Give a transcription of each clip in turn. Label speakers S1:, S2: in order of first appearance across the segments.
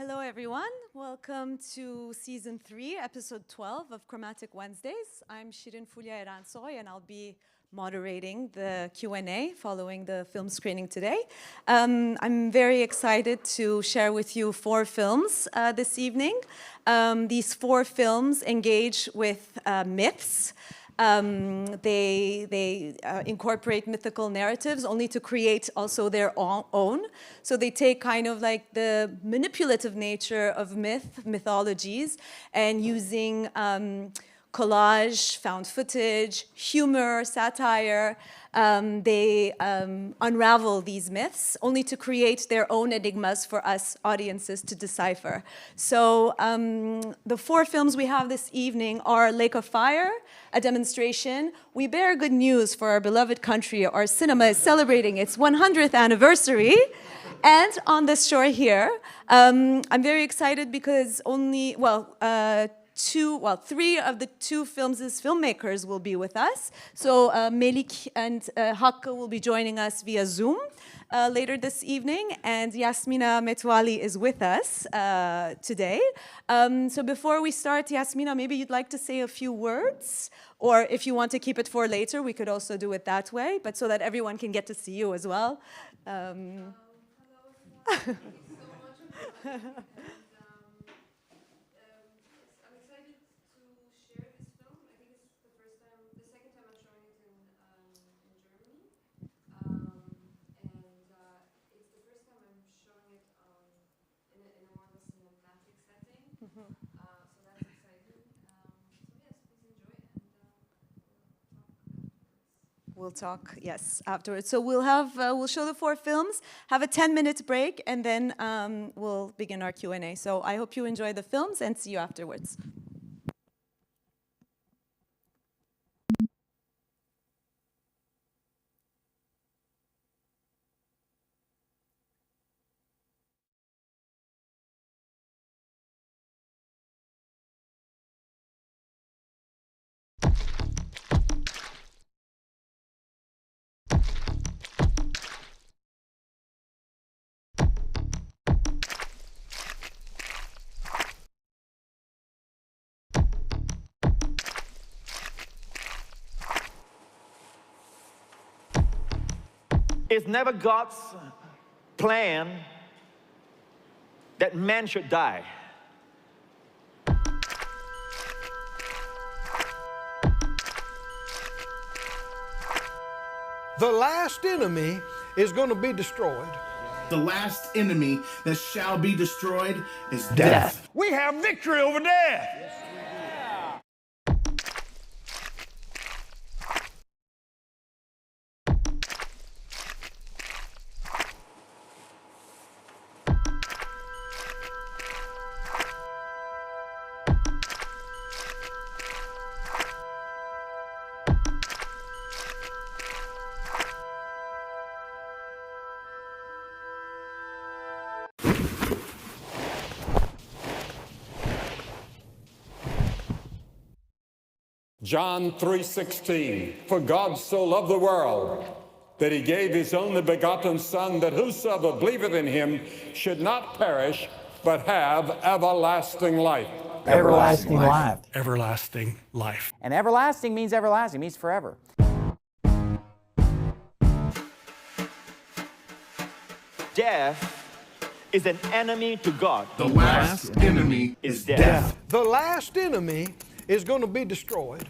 S1: Hello, everyone. Welcome to Season 3, Episode 12 of Chromatic Wednesdays. I'm Shirin Fulya Eransoy, and I'll be moderating the Q&A following the film screening today. I'm very excited to share with you 4 films this evening. These 4 films engage with myths. They incorporate mythical narratives only to create also their own. So they take kind of like the manipulative nature of mythologies, and using collage, found footage, humor, satire, they unravel these myths only to create their own enigmas for us audiences to decipher. So the 4 films we have this evening are Lake of Fire, a demonstration. We bear good news for our beloved country. Our cinema is celebrating its 100th anniversary. And on this shore here, I'm very excited because 3 of the 2 films' filmmakers will be with us. So Melik and Hakkı will be joining us via Zoom later this evening, and Yasmina Metwali is with us today. So before we start, Yasmina, maybe you'd like to say a few words, or if you want to keep it for later, we could also do it that way, but so that everyone can get to see you as well.
S2: Hello, everyone. Thank you so much.
S1: We'll talk, yes, afterwards. So we'll show the 4 films, have a 10-minute break, and then we'll begin our Q&A. So I hope you enjoy the films and see you afterwards.
S3: It's never God's plan that man should die.
S4: The last enemy is going to be destroyed.
S5: The last enemy that shall be destroyed is death.
S3: We have victory over death.
S6: John 3:16, for God so loved the world that he gave his only begotten Son, that whosoever believeth in him should not perish, but have everlasting life.
S7: Everlasting life.
S8: Everlasting life.
S7: And everlasting means everlasting, means forever.
S3: Death is an enemy to God.
S5: The last enemy is death.
S4: The last enemy is going to be destroyed.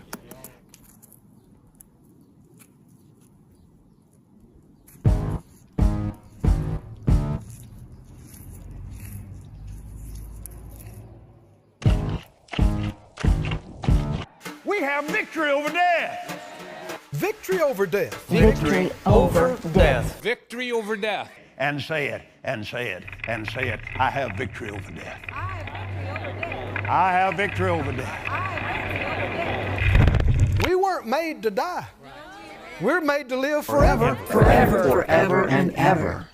S3: We have victory over death.
S4: Victory over death.
S7: Victory over death.
S8: Victory over death.
S9: And say it, and say it, and say it. I have victory over death. I have victory over death.
S4: We weren't made to die. We're made to live forever.
S7: Forever, forever, and ever.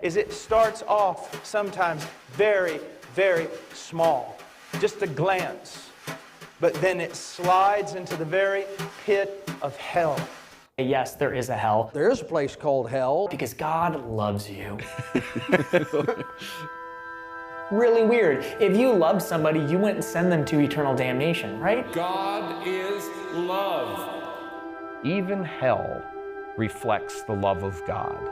S10: is it starts off sometimes very, very small, just a glance, but then it slides into the very pit of hell.
S11: Yes, there is a hell.
S4: There is a place called hell.
S11: Because God loves you. Really weird. If you loved somebody, you wouldn't send them to eternal damnation, right?
S6: God is love.
S12: Even hell reflects the love of God.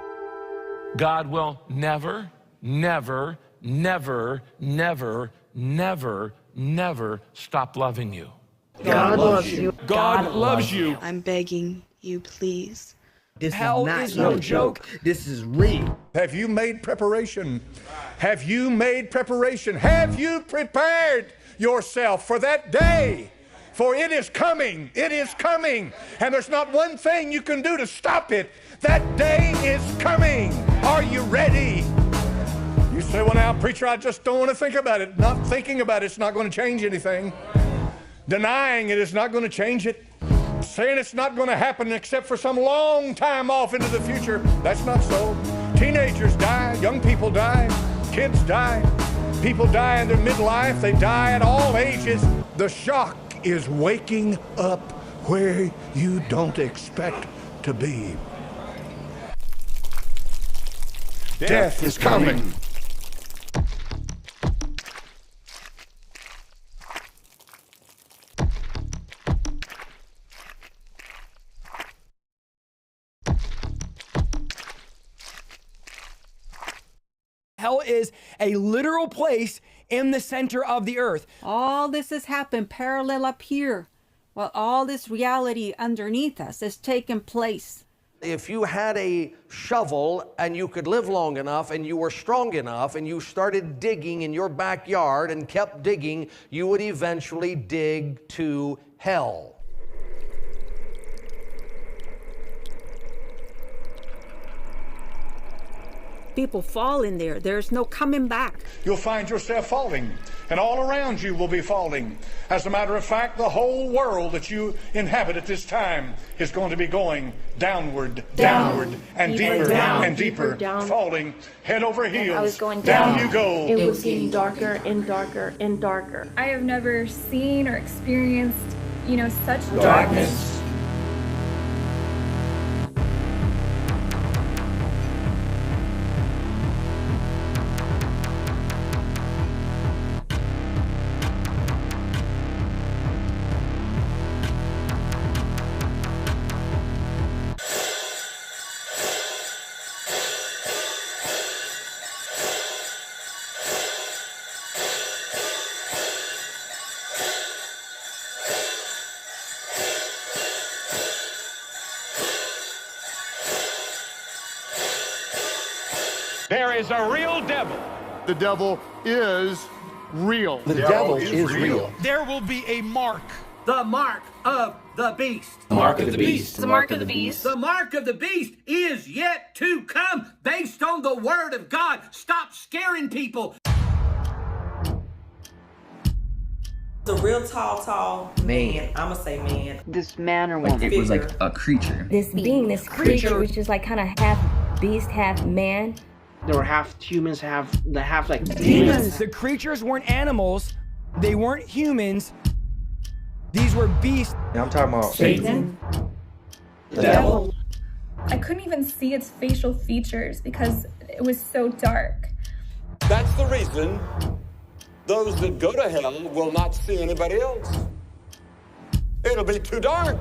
S8: God will never, never, never, never, never, never stop loving you.
S2: God loves you.
S8: God loves you.
S2: I'm begging you, please.
S9: This
S12: Hell is no joke.
S9: This is real. Have you made preparation? Have you made preparation? Have you prepared yourself for that day? For it is coming. It is coming. And there's not one thing you can do to stop it. That day is coming. Are you ready? You say, well, now, preacher, I just don't want to think about it. Not thinking about it's not going to change anything. Denying it is not going to change it. Saying it's not going to happen except for some long time off into the future, that's not so. Teenagers die, young people die, kids die, people die in their midlife, they die at all ages. The shock is waking up where you don't expect to be. Death is coming.
S13: Hell is a literal place in the center of the earth.
S14: All this has happened parallel up here, while all this reality underneath us is taking place.
S4: If you had a shovel and you could live long enough and you were strong enough and you started digging in your backyard and kept digging, you would eventually dig to hell.
S14: People fall in there. There's no coming back.
S9: You'll find yourself falling, and all around you will be falling. As a matter of fact, the whole world that you inhabit at this time is going to be going downward, downward, and deeper, and deeper, falling head over heels.
S2: I was going
S9: down you go.
S2: It was getting darker and darker and darker.
S15: I have never seen or experienced, such
S2: Darkness.
S6: There is a real devil.
S9: The devil is real.
S4: The devil is real.
S8: There will be a mark.
S13: The mark of the beast.
S11: The mark of the beast.
S2: The mark of the beast.
S13: The mark of the beast is yet to come based on the word of God. Stop scaring people.
S16: The real tall man. I'ma say man.
S17: This man or woman.
S16: It was like
S17: a creature.
S18: This being, this creature, which is like kind of half beast, half man.
S17: There were half humans, half like
S13: demons. The creatures weren't animals. They weren't humans. These were beasts.
S12: I'm talking about
S18: Satan.
S15: The devil. I couldn't even see its facial features because it was so dark.
S6: That's the reason those that go to hell will not see anybody else. It'll be too dark.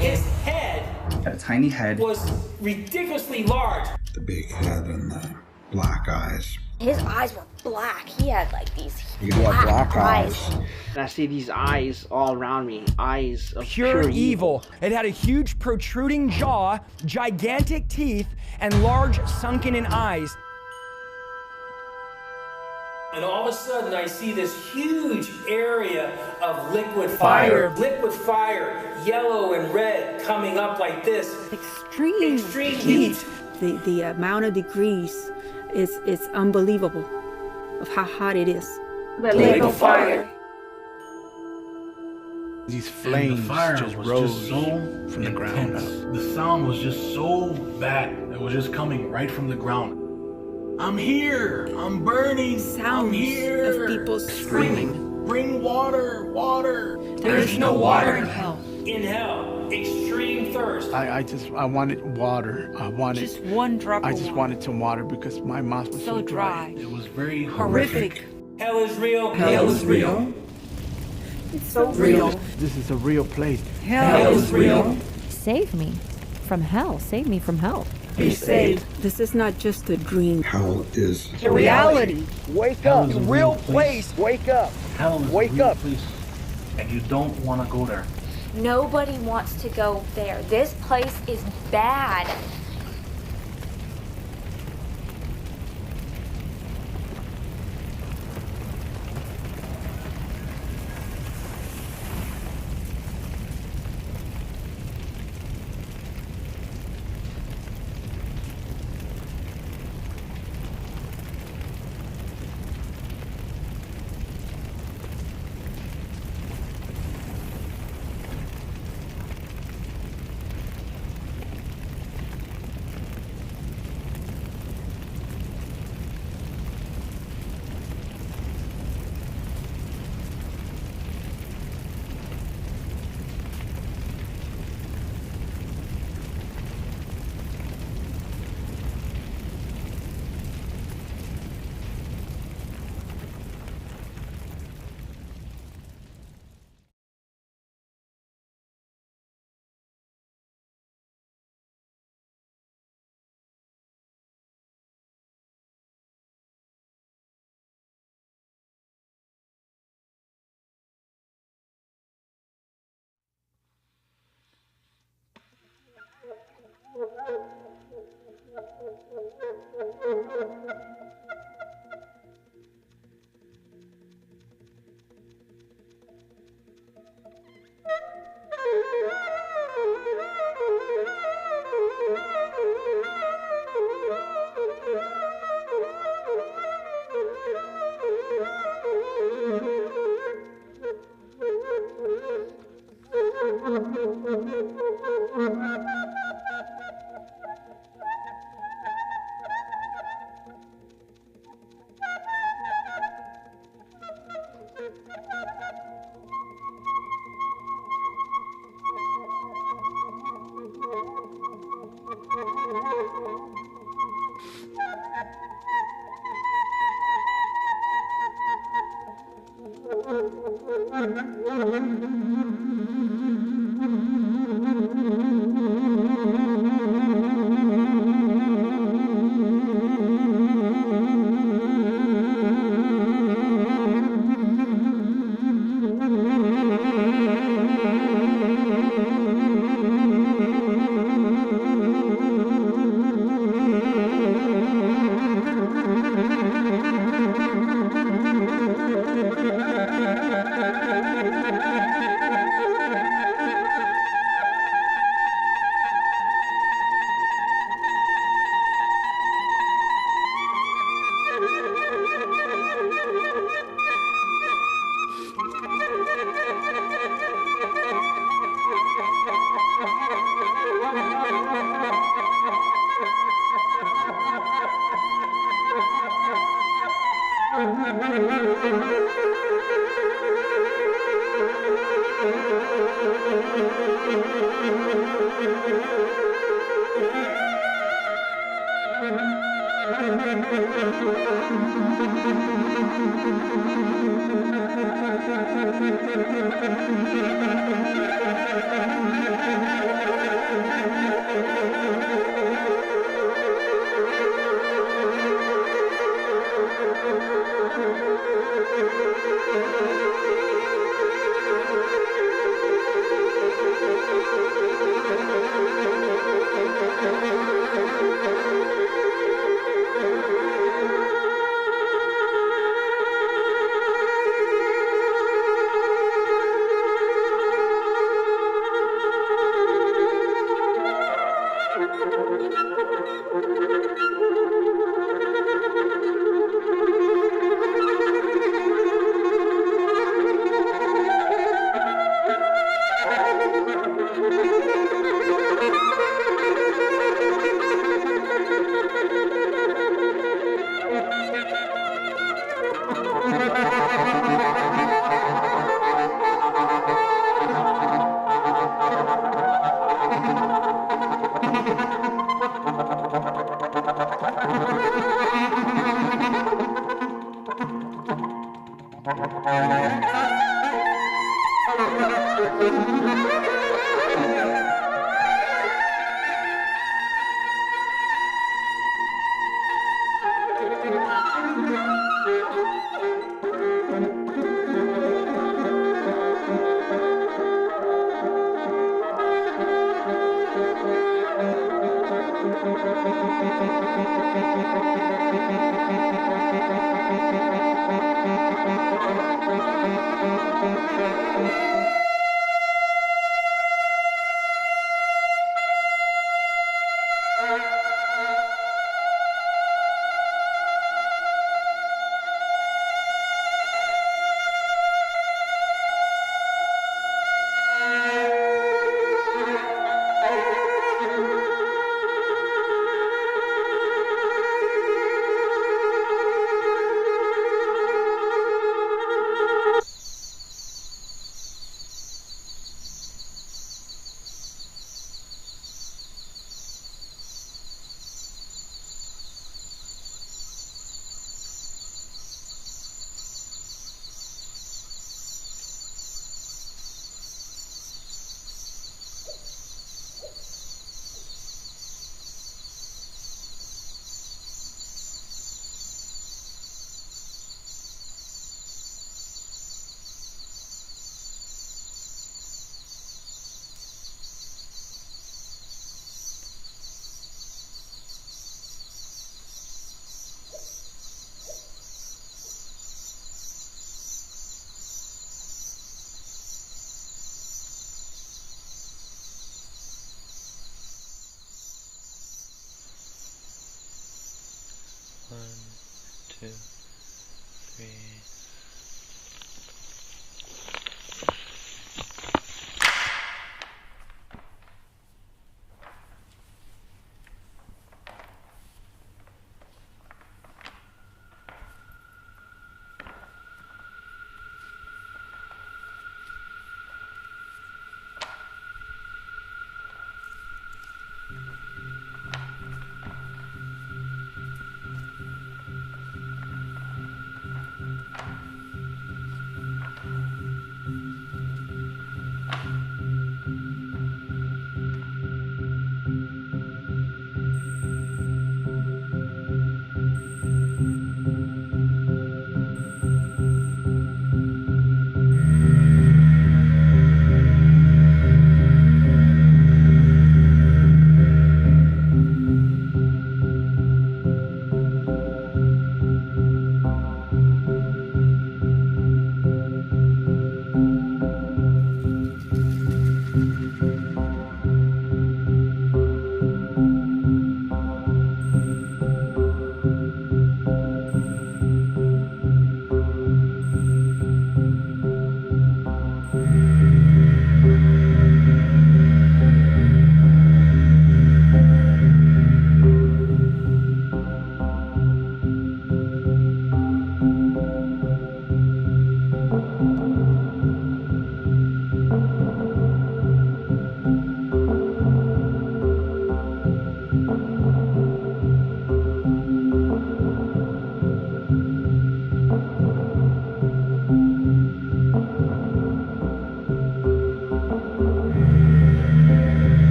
S11: His head
S17: a tiny head.
S11: Was ridiculously large.
S19: The big head and the black eyes.
S18: His eyes were black. He had like these
S17: black eyes. And I see these eyes all around me. Eyes of
S13: pure evil. It had a huge protruding jaw, gigantic teeth, and large sunken-in eyes.
S11: And all of a sudden, I see this huge area of liquid fire. Liquid fire, yellow and red, coming up like this.
S14: Extreme heat. The amount of degrees is unbelievable of how hot it is.
S2: The lake of fire.
S5: These
S20: And
S5: flames
S20: the fire
S5: just
S20: was
S5: rose
S20: just so
S5: from the ground
S20: intense.
S5: up.
S20: The sound was just so bad. It was just coming right from the ground. I'm here. I'm burning. I'm here.
S14: Of people screaming.
S20: Bring water. Water.
S14: There is no water in hell.
S11: In hell, extreme thirst.
S5: I wanted water. I wanted
S14: Just one drop
S5: I
S14: of
S5: just
S14: water.
S5: wanted some water because my mouth was so dry.
S20: It was very
S14: Horrific.
S11: Hell is real.
S14: Hell is real. It's so real.
S5: This is a real place.
S14: Hell is real.
S18: Save me from hell. Save me from hell.
S14: Be saved. This is not just a dream.
S19: Hell is
S14: It's a reality.
S5: Wake
S20: Hell
S5: up.
S20: is
S5: It's
S20: a
S5: a real
S20: real
S5: place. Wake up.
S20: Hell is
S5: Wake
S20: a real
S5: up.
S20: place, and you don't want to go there.
S21: Nobody wants to go there. This place is bad.
S1: 1, 2, 3.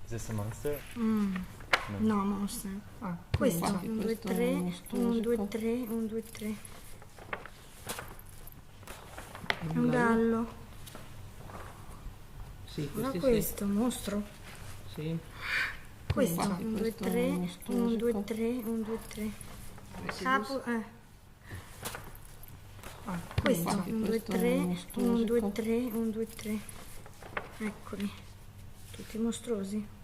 S1: Is this a monster?
S3: No, monster. Questo. 1, 2, 3, 1, 2, 3, 1, 2, 3. È un gallo.
S17: Sì,
S3: Guarda questo, mostro.
S17: Sì.
S3: Questo. 1, 2, 3, 1, 2, 3, 1, 2, 3. Capo, questo. 1, 2, 3, 1, 2, 3, 1, 2, 3. Eccoli. Tutti mostruosi.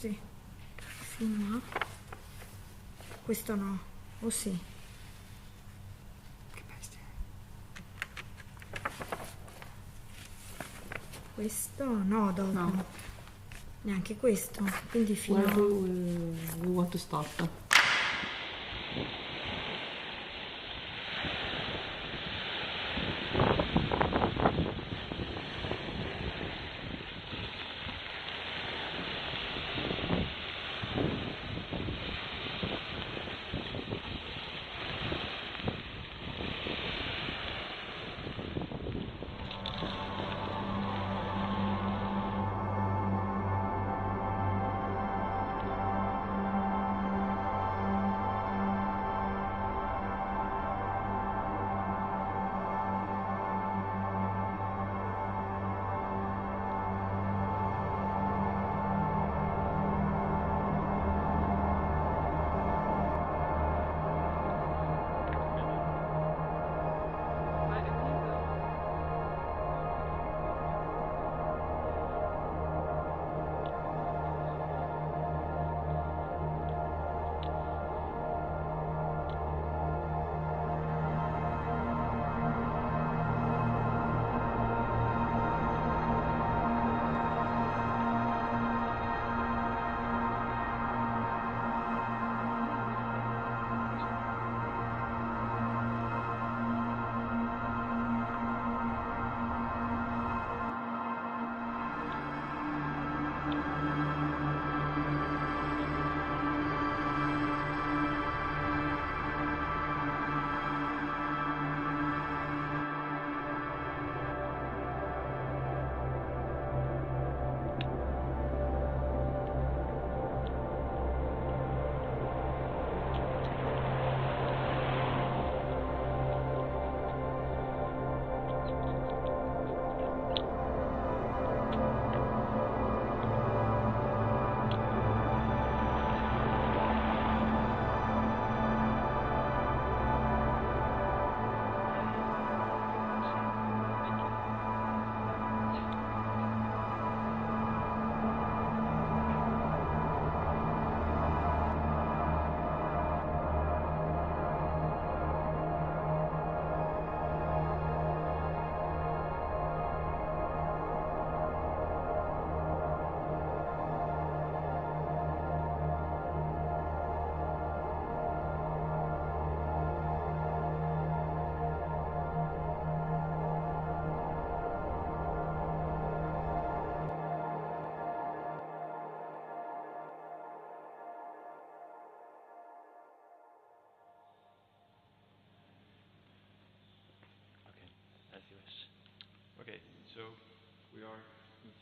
S3: Sì. Fino a... Questo no. O sì. Che bestia. Questo no, dopo. No. Neanche questo. Quindi fino a...
S17: We want to stop.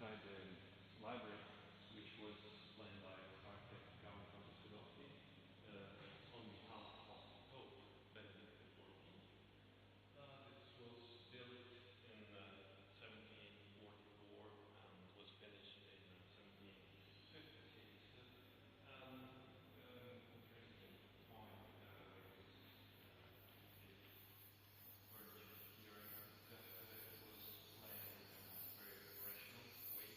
S7: inside the library, which was planned by architect Count Konstantinovsky on behalf of Pope Benedict XIV. This was built in 1744 and was finished in 1756. Interesting point word here that it was planned in a very rational way.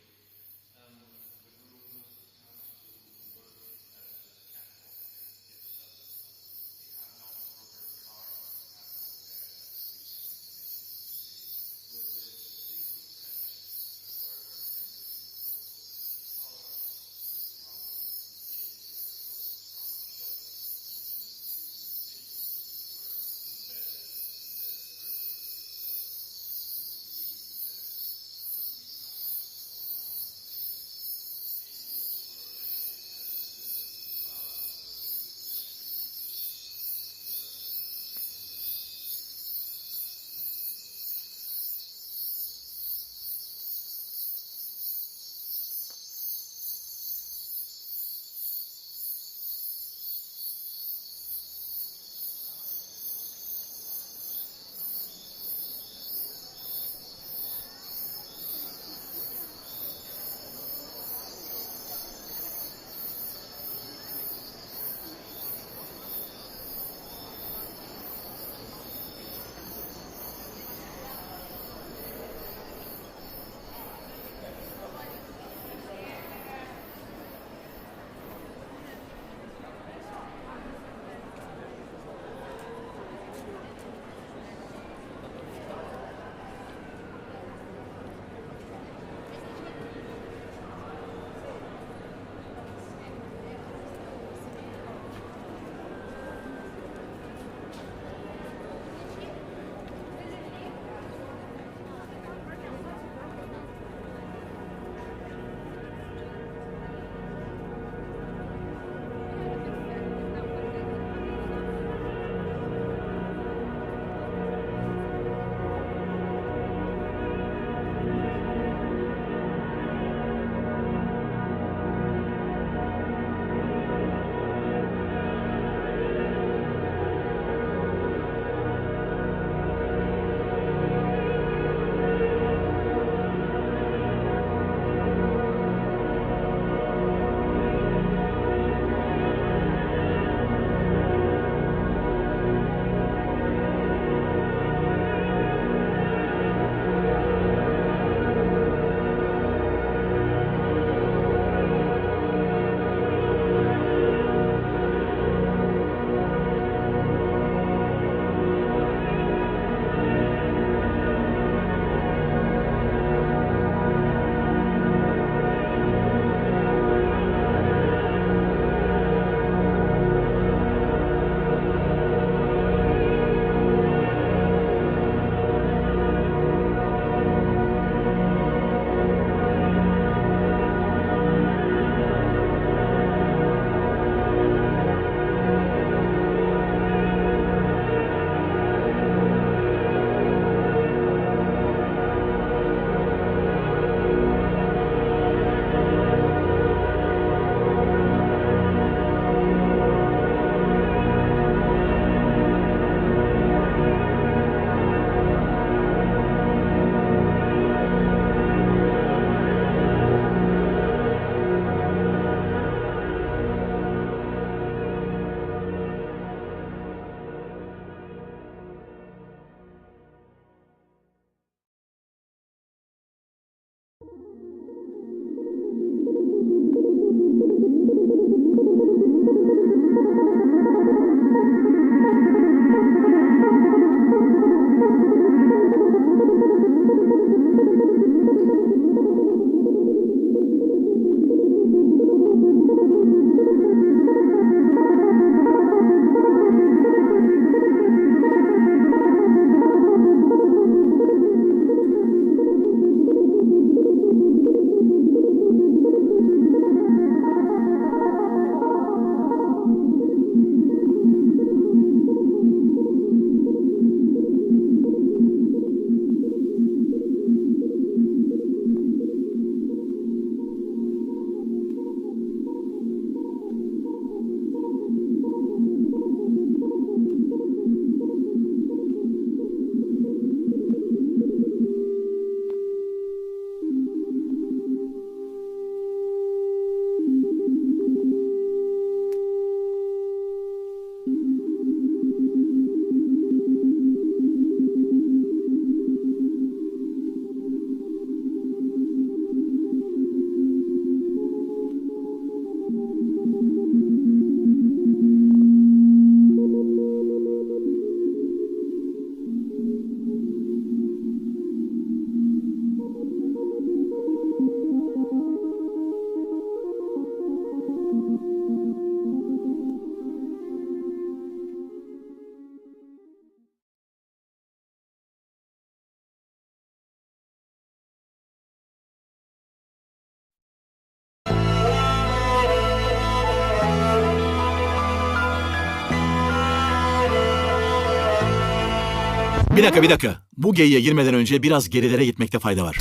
S10: Bir dakika. Bu geyiğe girmeden önce biraz gerilere gitmekte fayda var.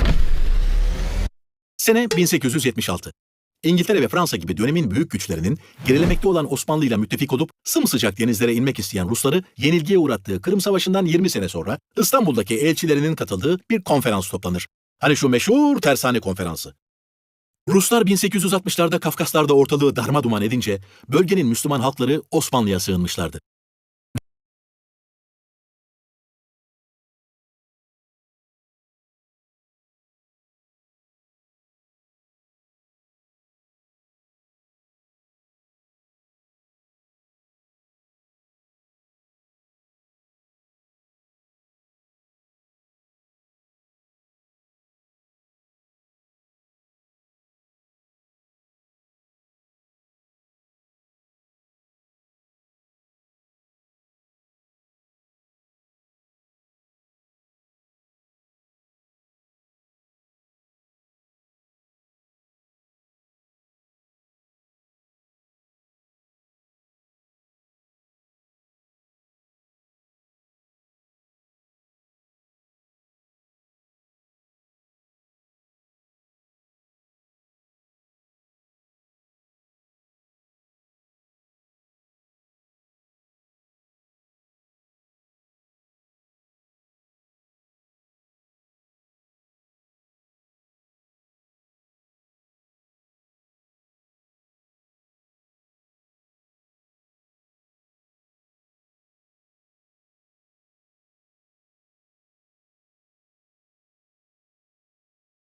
S10: Sene 1876. İngiltere ve Fransa gibi dönemin büyük güçlerinin gerilemekte olan Osmanlı ile müttefik olup sımsıcak denizlere inmek isteyen Rusları yenilgiye uğrattığı Kırım Savaşı'ndan 20 sene sonra İstanbul'daki elçilerinin katıldığı bir konferans toplanır. Hani şu meşhur tersane konferansı. Ruslar 1860'larda Kafkaslar'da ortalığı darmaduman edince bölgenin Müslüman halkları Osmanlı'ya sığınmışlardı.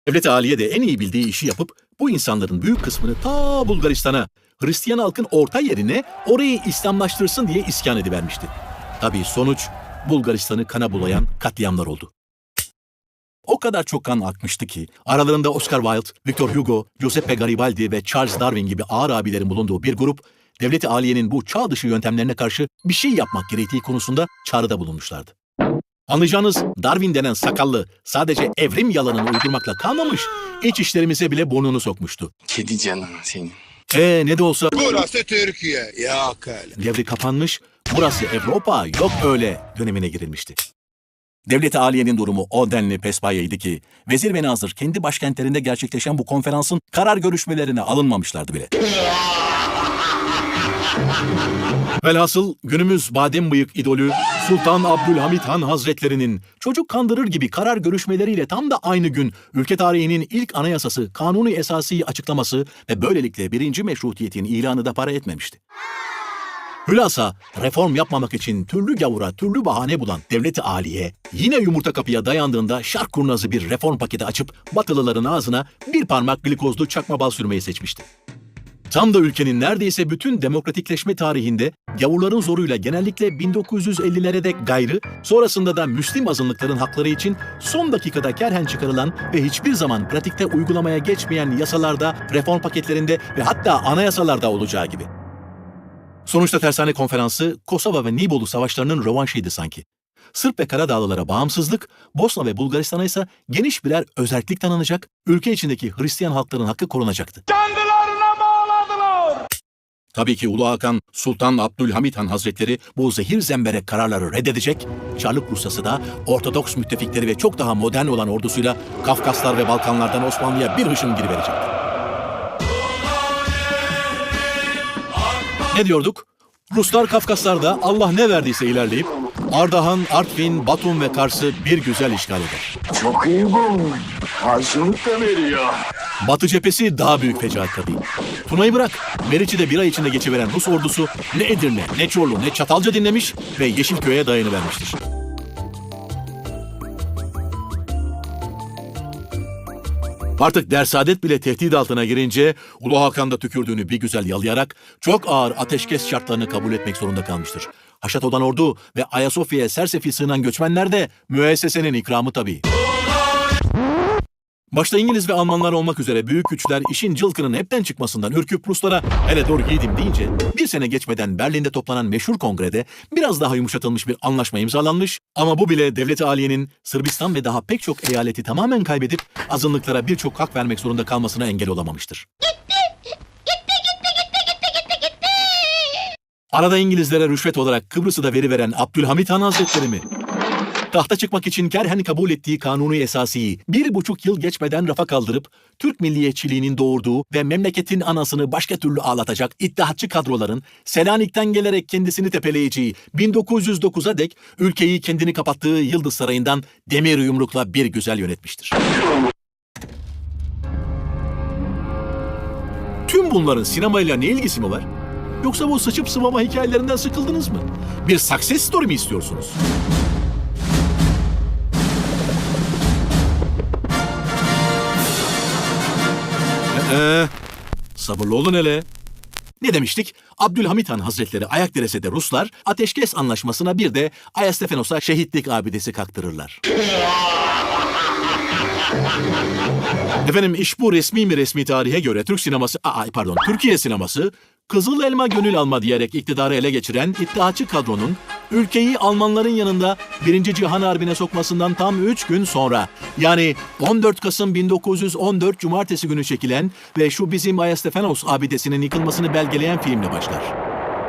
S10: Devlet-i Aliye de en iyi bildiği işi yapıp bu insanların büyük kısmını ta Bulgaristan'a, Hristiyan halkın orta yerine orayı İslamlaştırsın diye isyan edivermişti. Tabii sonuç Bulgaristan'ı kana bulayan katliamlar oldu. O kadar çok kan akmıştı ki aralarında Oscar Wilde, Victor Hugo, Giuseppe Garibaldi ve Charles Darwin gibi ağır abilerin bulunduğu bir grup Devlet-i Aliye'nin bu çağ dışı yöntemlerine karşı bir şey yapmak gerektiği konusunda çağrıda bulunmuşlardı. Anlayacağınız Darwin denen sakallı sadece evrim yalanını uydurmakla kalmamış, iç işlerimize bile burnunu sokmuştu.
S22: Kedi canım senin.
S10: Ne de olsa
S22: Burası Türkiye. Yok öyle.
S10: devri kapanmış, burası Avrupa yok öyle dönemine girilmişti. Devlet-i Aliye'nin durumu o denli pespayeydi ki vezir ve nazır kendi başkentlerinde gerçekleşen bu konferansın karar görüşmelerine alınmamışlardı bile. Velhasıl günümüz badem bıyık idolü Sultan Abdülhamit Han Hazretlerinin çocuk kandırır gibi karar görüşmeleriyle tam da aynı gün ülke tarihinin ilk anayasası Kanuni Esasi'yi açıklaması ve böylelikle birinci meşrutiyetin ilanı da para etmemişti. Hülasa reform yapmamak için türlü gavura türlü bahane bulan Devlet-i Aliye yine yumurta kapıya dayandığında şark kurnazı bir reform paketi açıp Batılıların ağzına bir parmak glikozlu çakma bal sürmeyi seçmişti. Tam da ülkenin neredeyse bütün demokratikleşme tarihinde gavurların zoruyla genellikle 1950'lere dek gayrı, sonrasında da Müslim azınlıkların hakları için son dakikada kerhen çıkarılan ve hiçbir zaman pratikte uygulamaya geçmeyen yasalarda, reform paketlerinde ve hatta anayasalarda olacağı gibi. Sonuçta Tersane Konferansı, Kosova ve Nibolu savaşlarının rövanşıydı sanki. Sırp ve Karadağlılara bağımsızlık, Bosna ve Bulgaristan'a ise geniş birer özerklik tanınacak, ülke içindeki Hristiyan halkların hakkı korunacaktı.
S8: Kendilerine bağladılar.
S10: Tabii ki Ulu Hakan, Sultan Abdülhamit Han Hazretleri bu zehir zemberek kararları reddedecek, Çarlık Rusyası da Ortodoks müttefikleri ve çok daha modern olan ordusuyla Kafkaslar ve Balkanlardan Osmanlı'ya bir hışım giriverecekti. Ne diyorduk? Ruslar Kafkaslar'da Allah ne verdiyse ilerleyip Ardahan, Artvin, Batum ve Kars'ı bir güzel işgal eder.
S22: Çok iyi bu. Karşılık da veriyor.
S10: Batı cephesi daha büyük fecaat tabii. Tuna'yı bırak, Meriç'i de bir ay içinde geçiveren Rus ordusu ne Edirne, ne Çorlu, ne Çatalca dinlemiş ve Yeşilköy'e dayanıvermiştir. Artık Dersaadet bile tehdit altına girince Ulu Hakan da tükürdüğünü bir güzel yalayarak çok ağır ateşkes şartlarını kabul etmek zorunda kalmıştır. Haşat olan ordu ve Ayasofya'ya sersefil sığınan göçmenler de müessesenin ikramı tabii. Başta İngiliz ve Almanlar olmak üzere büyük güçler işin cılkının hepten çıkmasından ürküp Ruslara hele dur yiğidim deyince bir sene geçmeden Berlin'de toplanan meşhur kongrede biraz daha yumuşatılmış bir anlaşma imzalanmış ama bu bile Devlet-i Aliye'nin Sırbistan ve daha pek çok eyaleti tamamen kaybedip azınlıklara birçok hak vermek zorunda kalmasına engel olamamıştır. Arada İngilizlere rüşvet olarak Kıbrıs'ı da veriveren Abdülhamit Han Hazretleri mi? Tahta çıkmak için kerhen kabul ettiği kanunu esasiyi 1,5 yıl geçmeden rafa kaldırıp Türk milliyetçiliğinin doğurduğu ve memleketin anasını başka türlü ağlatacak iddiatçı kadroların Selanik'ten gelerek kendisini tepeleyeceği 1909'a dek ülkeyi kendini kapattığı Yıldız Sarayı'ndan demir yumrukla bir güzel yönetmiştir. Tüm bunların sinemayla ne ilgisi mi var? Yoksa bu sıçıp sıvama hikayelerinden sıkıldınız mı? Bir success story mi istiyorsunuz? Sabırlı olun hele. Ne demiştik? Abdülhamit Han Hazretleri Ayakderese'de Ruslar ateşkes anlaşmasına bir de Ayastefanos'a şehitlik abidesi kaktırırlar. Efendim iş bu resmi mi resmi tarihe göre Türkiye sineması Kızıl Elma Gönül Alma diyerek iktidarı ele geçiren iddiaçı kadronun ülkeyi Almanların yanında 1. Cihan Harbi'ne sokmasından tam 3 gün sonra yani 14 Kasım 1914 Cumartesi günü çekilen ve şu bizim Ayastefanos abidesinin yıkılmasını belgeleyen filmle başlar.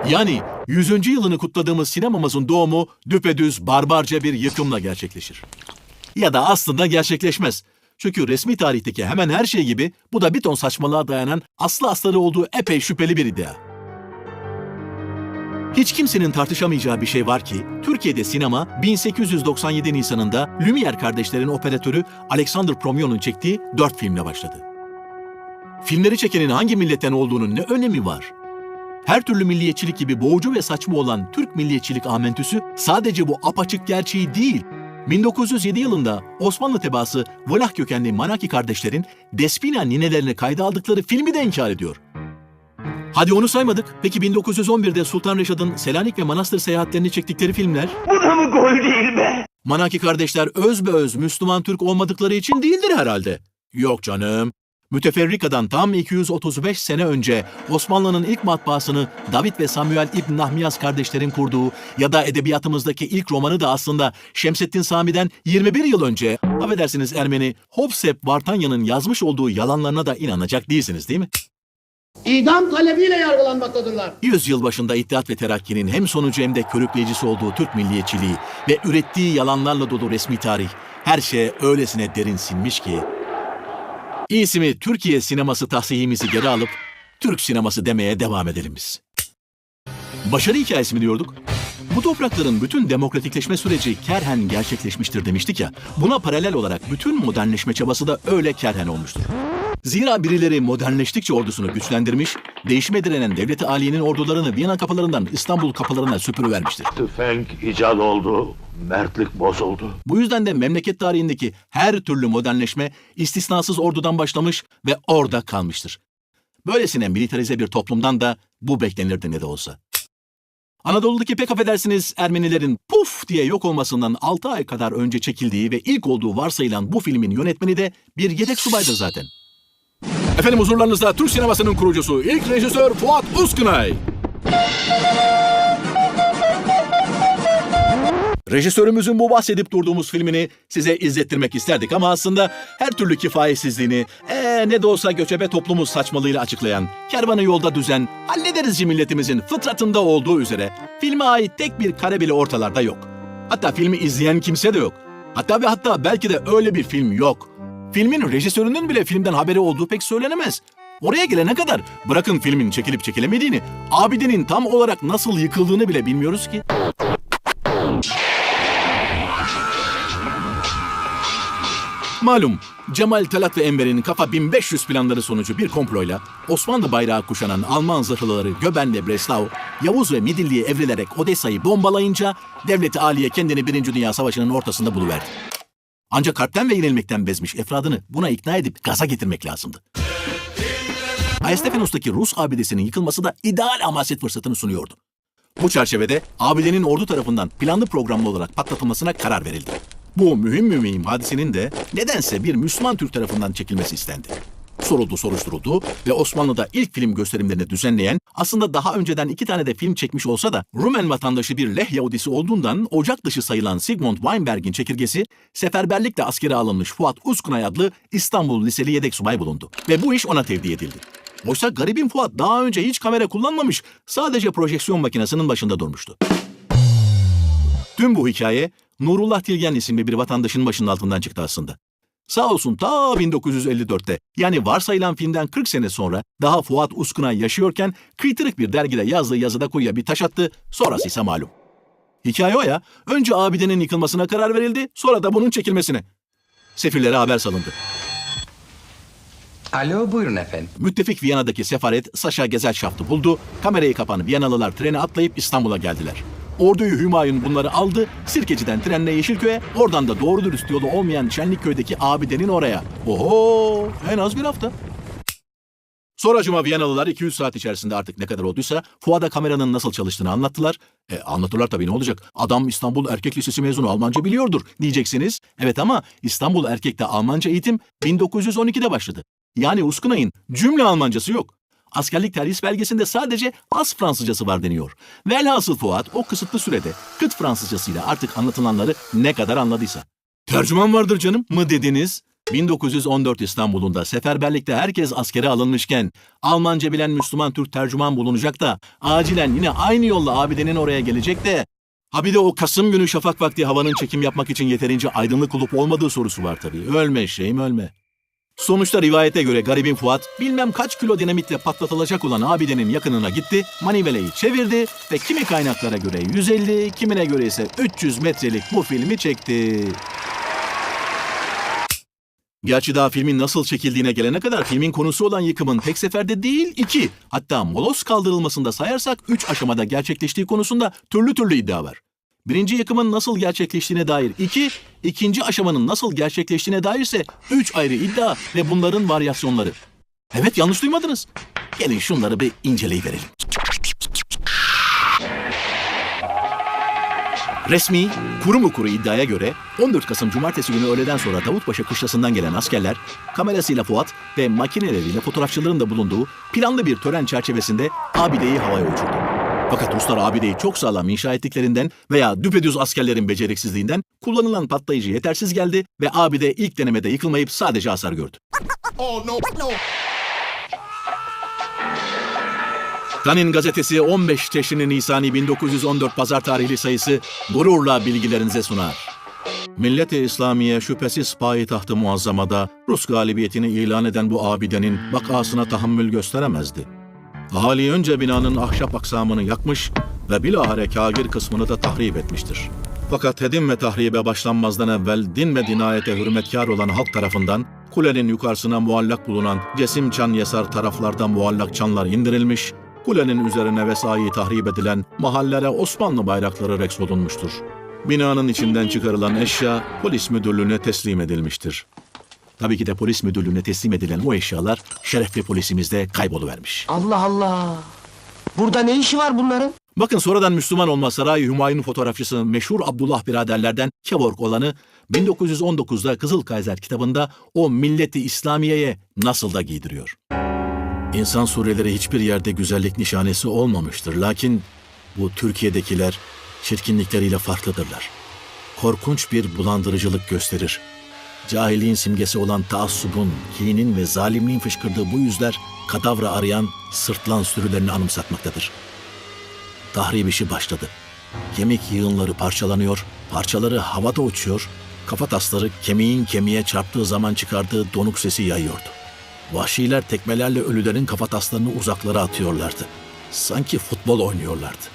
S10: Yani 100. yılını kutladığımız sinemamızın doğumu düpedüz barbarca bir yıkımla gerçekleşir. Ya da aslında gerçekleşmez. Çünkü resmi tarihteki hemen her şey gibi bu da bir ton saçmalığa dayanan aslı astarı olduğu epey şüpheli bir iddia. Hiç kimsenin tartışamayacağı bir şey var ki Türkiye'de sinema 1897 Nisan'ında Lumière kardeşlerin operatörü Alexander Promyon'un çektiği 4 filmle başladı. Filmleri çekenin hangi milletten olduğunun ne önemi var? Her türlü milliyetçilik gibi boğucu ve saçma olan Türk milliyetçilik amentüsü sadece bu apaçık gerçeği değil. 1907 yılında Osmanlı tebaası Vılah kökenli Manaki kardeşlerin Despina ninelerini kayda aldıkları filmi de inkar ediyor. Hadi onu saymadık. Peki 1911'de Sultan Reşad'ın Selanik ve Manastır seyahatlerini çektikleri filmler? Bu da mı gol değil be? Manaki kardeşler özbeöz Müslüman Türk olmadıkları için değildir herhalde. Yok canım. Müteferrika'dan tam 235 sene önce Osmanlı'nın ilk matbaasını David ve Samuel İbn Nahmiyaz kardeşlerin kurduğu ya da edebiyatımızdaki ilk romanı da aslında Şemseddin Sami'den 21 yıl önce, affedersiniz Ermeni, Hovsep Vartanya'nın yazmış olduğu yalanlarına da inanacak değilsiniz değil mi?
S4: İdam talebiyle yargılanmaktadırlar.
S10: 100 yıl başında İttihat ve Terakki'nin hem sonucu hem de körükleyicisi olduğu Türk milliyetçiliği ve ürettiği yalanlarla dolu resmi tarih, her şeye öylesine derin sinmiş ki İyisi mi Türkiye sineması tahsihimizi geri alıp Türk sineması demeye devam edelim biz. Başarı hikayesi mi diyorduk? Bu toprakların bütün demokratikleşme süreci kerhen gerçekleşmiştir demiştik ya. Buna paralel olarak bütün modernleşme çabası da öyle kerhen olmuştur. Zira birileri modernleştikçe ordusunu güçlendirmiş, değişime direnen devlet-i aliyenin ordularını Viyana kapılarından İstanbul kapılarına süpürüvermiştir.
S22: Tüfek icat oldu, mertlik bozuldu.
S10: Bu yüzden de memleket tarihindeki her türlü modernleşme istisnasız ordudan başlamış ve orada kalmıştır. Böylesine militarize bir toplumdan da bu beklenirdi ne de olsa. Anadolu'daki pek affedersiniz Ermenilerin puf diye yok olmasından 6 ay kadar önce çekildiği ve ilk olduğu varsayılan bu filmin yönetmeni de bir yedek subaydır zaten. Efendim huzurlarınızda Türk sinemasının kurucusu, ilk rejisör Fuat Uzkınay. Rejisörümüzün bu bahsedip durduğumuz filmini size izlettirmek isterdik ama aslında her türlü kifayetsizliğini, ne de olsa göçebe toplumuz saçmalığıyla açıklayan, kervanı yolda düzen, hallederizci milletimizin fıtratında olduğu üzere filme ait tek bir kare bile ortalarda yok. Hatta filmi izleyen kimse de yok. Hatta belki de öyle bir film yok. Filmin rejisörünün bile filmden haberi olduğu pek söylenemez. Oraya gelene kadar bırakın filmin çekilip çekilemediğini, abidenin tam olarak nasıl yıkıldığını bile bilmiyoruz ki. Malum Cemal, Talat ve Enver'in kafa 1500 planları sonucu bir komployla Osmanlı bayrağı kuşanan Alman zırhlıları Göben'le Breslau, Yavuz ve Midilli'ye evrilerek Odessa'yı bombalayınca devlet-i aliye kendini 1. Dünya Savaşı'nın ortasında buluverdi. Ancak harpten ve yenilmekten bezmiş efradını buna ikna edip gaza getirmek lazımdı. Ayastefanos'taki Rus abidesinin yıkılması da ideal amaset fırsatını sunuyordu. Bu çerçevede abidenin ordu tarafından planlı programlı olarak patlatılmasına karar verildi. Bu mühim hadisenin de nedense bir Müslüman Türk tarafından çekilmesi istendi. Soruldu, soruşturuldu ve Osmanlı'da ilk film gösterimlerini düzenleyen, aslında daha önceden 2 tane de film çekmiş olsa da Rumen vatandaşı bir Leh Yahudisi olduğundan ocak dışı sayılan Sigmund Weinberg'in çekirgesi, seferberlikle askere alınmış Fuat Uzkınay adlı İstanbul Liseli yedek subay bulundu. Ve bu iş ona tevdi edildi. Oysa garibim Fuat daha önce hiç kamera kullanmamış, sadece projeksiyon makinesinin başında durmuştu. Tüm bu hikaye, Nurullah Tilgen isimli bir vatandaşın başının altından çıktı aslında. Sağ olsun ta 1954'te yani varsayılan filmden 40 sene sonra daha Fuat Uskunay yaşıyorken kıytırık bir dergide yazdığı yazıda kuyuya bir taş attı, sonrası ise malum. Hikaye o ya, önce abidenin yıkılmasına karar verildi, sonra da bunun çekilmesine. Sefirlere haber salındı.
S9: Alo, buyurun efendim.
S10: Müttefik Viyana'daki sefaret Sasha Gesellschaft'ı buldu, kamerayı kapan Viyanalılar trene atlayıp İstanbul'a geldiler. Orduyu Hümayun bunları aldı, Sirkeci'den trenle Yeşilköy'e, oradan da doğru dürüst yolu olmayan Şenlikköy'deki abidenin oraya. Oho, en az bir hafta. Sonracıma Viyanalılar 200 saat içerisinde artık ne kadar olduysa Fuat'a kameranın nasıl çalıştığını anlattılar. Anlatırlar tabii, ne olacak? Adam İstanbul Erkek Lisesi mezunu, Almanca biliyordur diyeceksiniz. Evet ama İstanbul Erkek'te Almanca eğitim 1912'de başladı. Yani Uskunay'ın cümle Almancası yok. Askerlik terhis belgesinde sadece az Fransızcası var deniyor. Velhasıl Fuat o kısıtlı sürede kıt Fransızcasıyla artık anlatılanları ne kadar anladıysa. Tercüman vardır canım mı dediniz? 1914 İstanbul'unda seferberlikte herkes askere alınmışken Almanca bilen Müslüman Türk tercüman bulunacak da acilen yine aynı yolla abidenin oraya gelecek de ha bir de o Kasım günü şafak vakti havanın çekim yapmak için yeterince aydınlık olup olmadığı sorusu var tabii. Ölme şeyim ölme. Sonuçta rivayete göre garibin Fuat bilmem kaç kilo dinamitle patlatılacak olan abidenin yakınına gitti, maniveleyi çevirdi ve kimi kaynaklara göre 150, kimine göre ise 300 metrelik bu filmi çekti. Gerçi daha filmin nasıl çekildiğine gelene kadar filmin konusu olan yıkımın tek seferde değil 2, hatta molos kaldırılmasında sayarsak 3 aşamada gerçekleştiği konusunda türlü iddia var. Birinci yıkımın nasıl gerçekleştiğine dair 2, ikinci aşamanın nasıl gerçekleştiğine dair ise 3 ayrı iddia ve bunların varyasyonları. Evet, yanlış duymadınız. Gelin şunları bir inceleyiverelim. Resmi, kuru mu kuru iddiaya göre 14 Kasım Cumartesi günü öğleden sonra Davutpaşa kışlasından gelen askerler kamerasıyla Fuat ve makineleriyle fotoğrafçıların da bulunduğu planlı bir tören çerçevesinde abideyi havaya uçurdu. Fakat Ruslar abideyi çok sağlam inşa ettiklerinden veya düpedüz askerlerin beceriksizliğinden kullanılan patlayıcı yetersiz geldi ve abide ilk denemede yıkılmayıp sadece hasar gördü.
S5: Oh, no.
S10: Tanin gazetesi 15 Teşrin Nisani 1914 pazar tarihli sayısı gururla bilgilerinize sunar. Millet-i İslamiye şüphesiz payitaht-ı muazzamada Rus galibiyetini ilan eden bu abidenin vakasına tahammül gösteremezdi. Ahali önce binanın ahşap aksamını yakmış ve bilahare kâgir kısmını da tahrip etmiştir. Fakat hedim ve tahribe başlanmazdan evvel din ve dinayete hürmetkar olan halk tarafından kulenin yukarısına muallak bulunan cesim çan yesar taraflardan muallak çanlar indirilmiş, kulenin üzerine vesai tahrip edilen mahallere Osmanlı bayrakları reksolunmuştur. Binanın içinden çıkarılan eşya polis müdürlüğüne teslim edilmiştir. Tabii ki de polis müdürlüğüne teslim edilen o eşyalar şerefli polisimizde kayboluvermiş.
S16: Allah Allah! Burada ne işi var bunların?
S10: Bakın sonradan Müslüman olma Saray-ı Hümayun fotoğrafçısı meşhur Abdullah biraderlerden Kevork olanı 1919'da Kızıl Kayser kitabında o milleti İslamiye'ye nasıl da giydiriyor. İnsan sureleri hiçbir yerde güzellik nişanesi olmamıştır. Lakin bu Türkiye'dekiler çirkinlikleriyle farklıdırlar. Korkunç bir bulandırıcılık gösterir. Cahilliğin simgesi olan taassubun, kinin ve zalimliğin fışkırdığı bu yüzler kadavra arayan sırtlan sürülerini anımsatmaktadır. Tahrip işi başladı. Kemik yığınları parçalanıyor, parçaları havada uçuyor, kafatasları kemiğin kemiğe çarptığı zaman çıkardığı donuk sesi yayıyordu. Vahşiler tekmelerle ölülerin kafataslarını uzaklara atıyorlardı. Sanki futbol oynuyorlardı.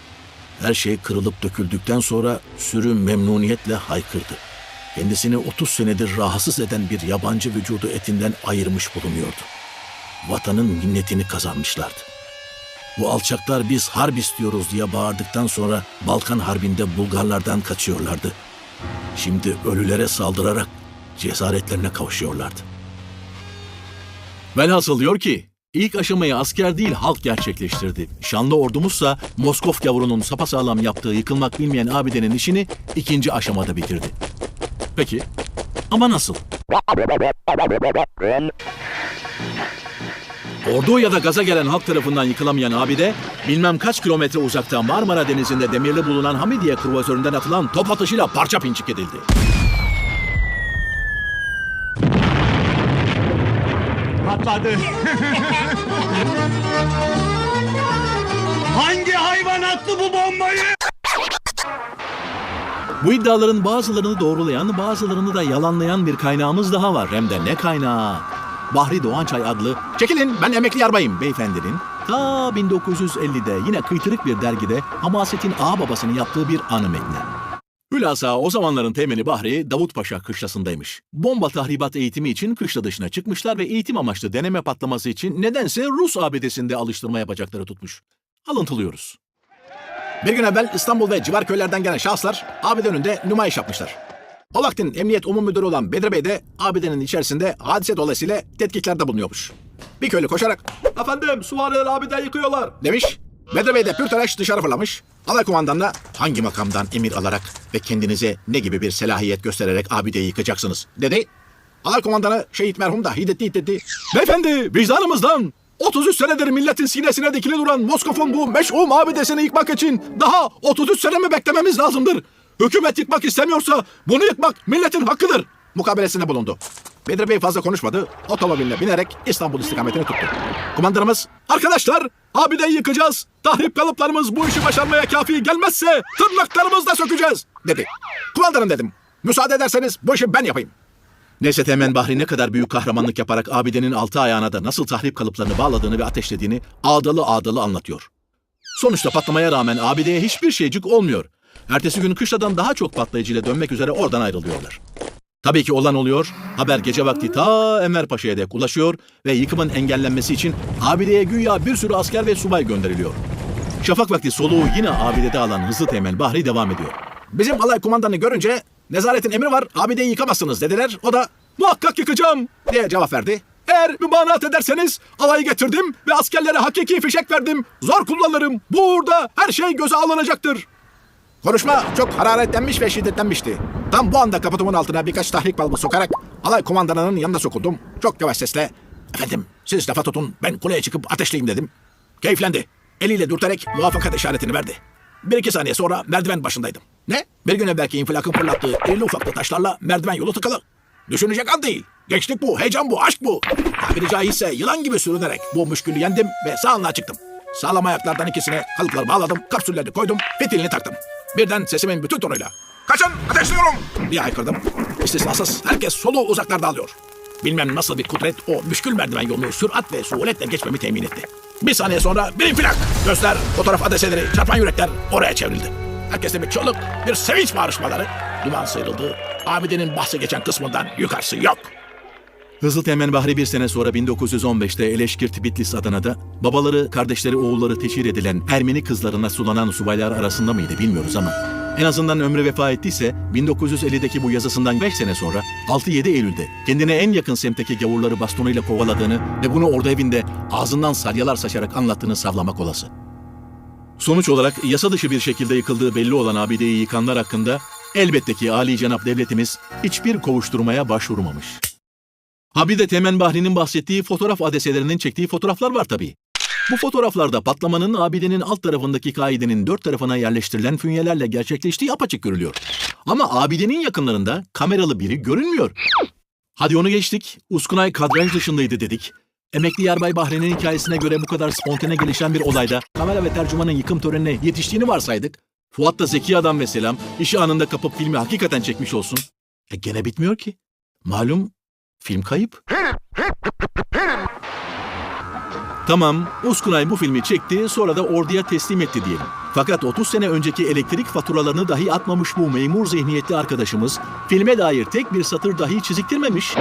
S10: Her şey kırılıp döküldükten sonra sürü memnuniyetle haykırdı. Kendisini 30 senedir rahatsız eden bir yabancı vücudu etinden ayırmış bulunuyordu. Vatanın minnetini kazanmışlardı. Bu alçaklar biz harp istiyoruz diye bağırdıktan sonra Balkan Harbi'nde Bulgarlardan kaçıyorlardı. Şimdi ölülere saldırarak cesaretlerine kavuşuyorlardı. Velhasıl diyor ki, ilk aşamayı asker değil halk gerçekleştirdi. Şanlı ordumuzsa Moskov gavurunun sapasağlam yaptığı yıkılmak bilmeyen abidenin işini ikinci aşamada bitirdi. Peki, ama nasıl? Ordu ya da gaza gelen halk tarafından yıkılamayan abide, bilmem kaç kilometre uzakta Marmara Denizi'nde demirli bulunan Hamidiye kruvazöründen atılan top atışıyla parça pinçik edildi.
S8: Patladı. Hangi hayvan attı bu bombayı?
S10: Bu iddiaların bazılarını doğrulayan, bazılarını da yalanlayan bir kaynağımız daha var. Hem de ne kaynağı? Bahri Doğançay adlı, çekilin ben emekli yarbayım beyefendinin, ta 1950'de yine kıytırık bir dergide Hamaset'in ağababasını yaptığı bir anı metni. Hülasa o zamanların temeli Bahri, Davutpaşa kışlasındaymış. Bomba tahribat eğitimi için kışla dışına çıkmışlar ve eğitim amaçlı deneme patlaması için nedense Rus ABD'sinde alıştırma yapacakları tutmuş. Alıntılıyoruz. Bir gün evvel İstanbul ve civar köylerden gelen şahıslar ABD önünde nümayiş yapmışlar. O vaktin Emniyet Umum Müdürü olan Bedri Bey de ABD'nin içerisinde hadise dolayısıyla tetkiklerde bulunuyormuş. Bir köylü koşarak "Efendim süvariler ABD yıkıyorlar" demiş. Bedri Bey de pürteleş dışarı fırlamış. Alay kumandanına hangi makamdan emir alarak ve kendinize ne gibi bir selahiyet göstererek ABD'yi yıkacaksınız dedi. Alay kumandanı şehit merhum da hiddetti. Beyefendi vicdanımızdan 33 senedir milletin sinesine dikili duran Moskov'un bu meşhum ABD'sini yıkmak için daha 33 sene mi beklememiz lazımdır? Hükümet yıkmak istemiyorsa bunu yıkmak milletin hakkıdır mukabelesinde bulundu. Bedri Bey fazla konuşmadı. Otomobiline binerek İstanbul istikametini tuttu. Kumandanımız, arkadaşlar ABD'yi yıkacağız. Tahrip kalıplarımız bu işi başarmaya kafi gelmezse tırnaklarımızla sökeceğiz dedi. Kumandanım dedim. Müsaade ederseniz bu işi ben yapayım. Neyse Teğmen Bahri ne kadar büyük kahramanlık yaparak ABD'nin altı ayağına da nasıl tahrip kalıplarını bağladığını ve ateşlediğini ağdalı anlatıyor. Sonuçta patlamaya rağmen ABD'ye hiçbir şeycik olmuyor. Ertesi gün kışladan daha çok patlayıcıyla dönmek üzere oradan ayrılıyorlar. Tabii ki olan oluyor, haber gece vakti ta Enver Paşa'ya dek ulaşıyor ve yıkımın engellenmesi için ABD'ye güya bir sürü asker ve subay gönderiliyor. Şafak vakti soluğu yine ABD'de alan hızlı Teğmen Bahri devam ediyor. Bizim alay kumandanını görünce nezaretin emri var ABD'yi yıkamazsınız dediler. O da muhakkak yıkacağım diye cevap verdi. Eğer mübanaat ederseniz alayı getirdim ve askerlere hakiki fişek verdim. Zor kullanırım. Burada her şey göze alınacaktır. Konuşma çok hararetlenmiş ve şiddetlenmişti. Tam bu anda kaputumun altına birkaç tahrik balbı sokarak alay kumandanının yanına sokuldum. Çok yavaş sesle "Efendim siz lafa tutun ben kuleye çıkıp ateşleyeyim" dedim. Keyiflendi. Eliyle dürterek muvaffakat işaretini verdi. 1-2 saniye sonra merdiven başındaydım. Ne? Bir gün evvelki infilakın fırlattığı irili ufaklı taşlarla merdiven yolu tıkalı. Düşünecek an değil. Gençlik bu, heyecan bu, aşk bu. Tabiri caizse yılan gibi sürünerek bu müşkülü yendim ve sağlığa çıktım. Sağlam ayaklardan ikisine kalıpları bağladım, kapsülleri koydum, fitilini taktım. Birden sesimin bütün tonuyla "Kaçın, ateşliyorum!" diye haykırdım. İstisnasız herkes soluğu uzaklarda alıyor. Bilmem nasıl bir kudret o müşkül merdiven yolunu sürat ve suhuletle geçmemi temin etti. Bir saniye sonra bir infilak. Gözler, fotoğraf adreseleri, çarpan yürekler oraya çevrildi. Herkeste bir çığlık, bir sevinç bağrışmaları. Duman sıyrıldı. ABD'nin bahsi geçen kısmından yukarısı yok. Hızlı Teğmen Bahri bir sene sonra 1915'te Eleşkirt Bitlis Adana'da babaları, kardeşleri, oğulları teşhir edilen Ermeni kızlarına sulanan subaylar arasında mıydı bilmiyoruz ama en azından ömrü vefa ettiyse 1950'deki bu yazısından 5 sene sonra 6-7 Eylül'de kendine en yakın semtteki gavurları bastonuyla kovaladığını ve bunu orada evinde ağzından salyalar saçarak anlattığını savlamak olası. Sonuç olarak yasa dışı bir şekilde yıkıldığı belli olan ABD'yi yıkanlar hakkında elbette ki âlicenap devletimiz hiçbir kovuşturmaya başvurmamış. Ha bir de Teğmen Bahri'nin bahsettiği fotoğraf adreselerinin çektiği fotoğraflar var tabii. Bu fotoğraflarda patlamanın ABD'nin alt tarafındaki kaidenin 4 tarafına yerleştirilen fünyelerle gerçekleştiği apaçık görülüyor. Ama ABD'nin yakınlarında kameralı biri görünmüyor. Hadi onu geçtik. Uskunay kadraj dışındaydı dedik. Emekli Yarbay Bahri'nin hikayesine göre bu kadar spontane gelişen bir olayda kamera ve tercümanın yıkım törenine yetiştiğini varsaydık. Fuat da zeki adam ve selam işi anında kapıp filmi hakikaten çekmiş olsun. Gene bitmiyor ki. Malum film kayıp. Tamam, Uskunay bu filmi çekti, sonra da orduya teslim etti diyelim. Fakat 30 sene önceki elektrik faturalarını dahi atmamış bu memur zihniyetli arkadaşımız, filme dair tek bir satır dahi çiziktirmemiş.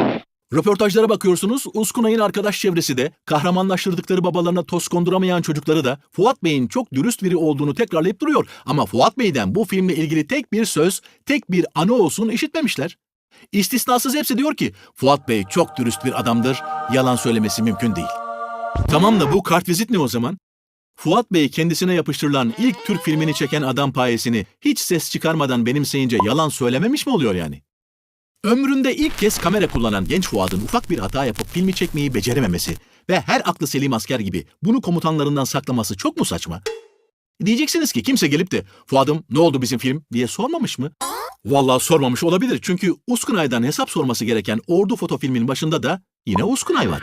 S10: Röportajlara bakıyorsunuz, Uskunay'ın arkadaş çevresi de, kahramanlaştırdıkları babalarına toz konduramayan çocukları da Fuat Bey'in çok dürüst biri olduğunu tekrarlayıp duruyor. Ama Fuat Bey'den bu filmle ilgili tek bir söz, tek bir anı olsun işitmemişler. İstisnasız hepsi diyor ki, Fuat Bey çok dürüst bir adamdır, yalan söylemesi mümkün değil. Tamam da bu kartvizit ne o zaman? Fuat Bey kendisine yapıştırılan ilk Türk filmini çeken adam payesini hiç ses çıkarmadan benimseyince yalan söylememiş mi oluyor yani? Ömründe ilk kez kamera kullanan genç Fuat'ın ufak bir hata yapıp filmi çekmeyi becerememesi ve her aklı selim asker gibi bunu komutanlarından saklaması çok mu saçma? Diyeceksiniz ki kimse gelip de Fuat'ım ne oldu bizim film diye sormamış mı? Vallahi sormamış olabilir çünkü Uskunay'dan hesap sorması gereken ordu foto filmin başında da yine Uskunay var.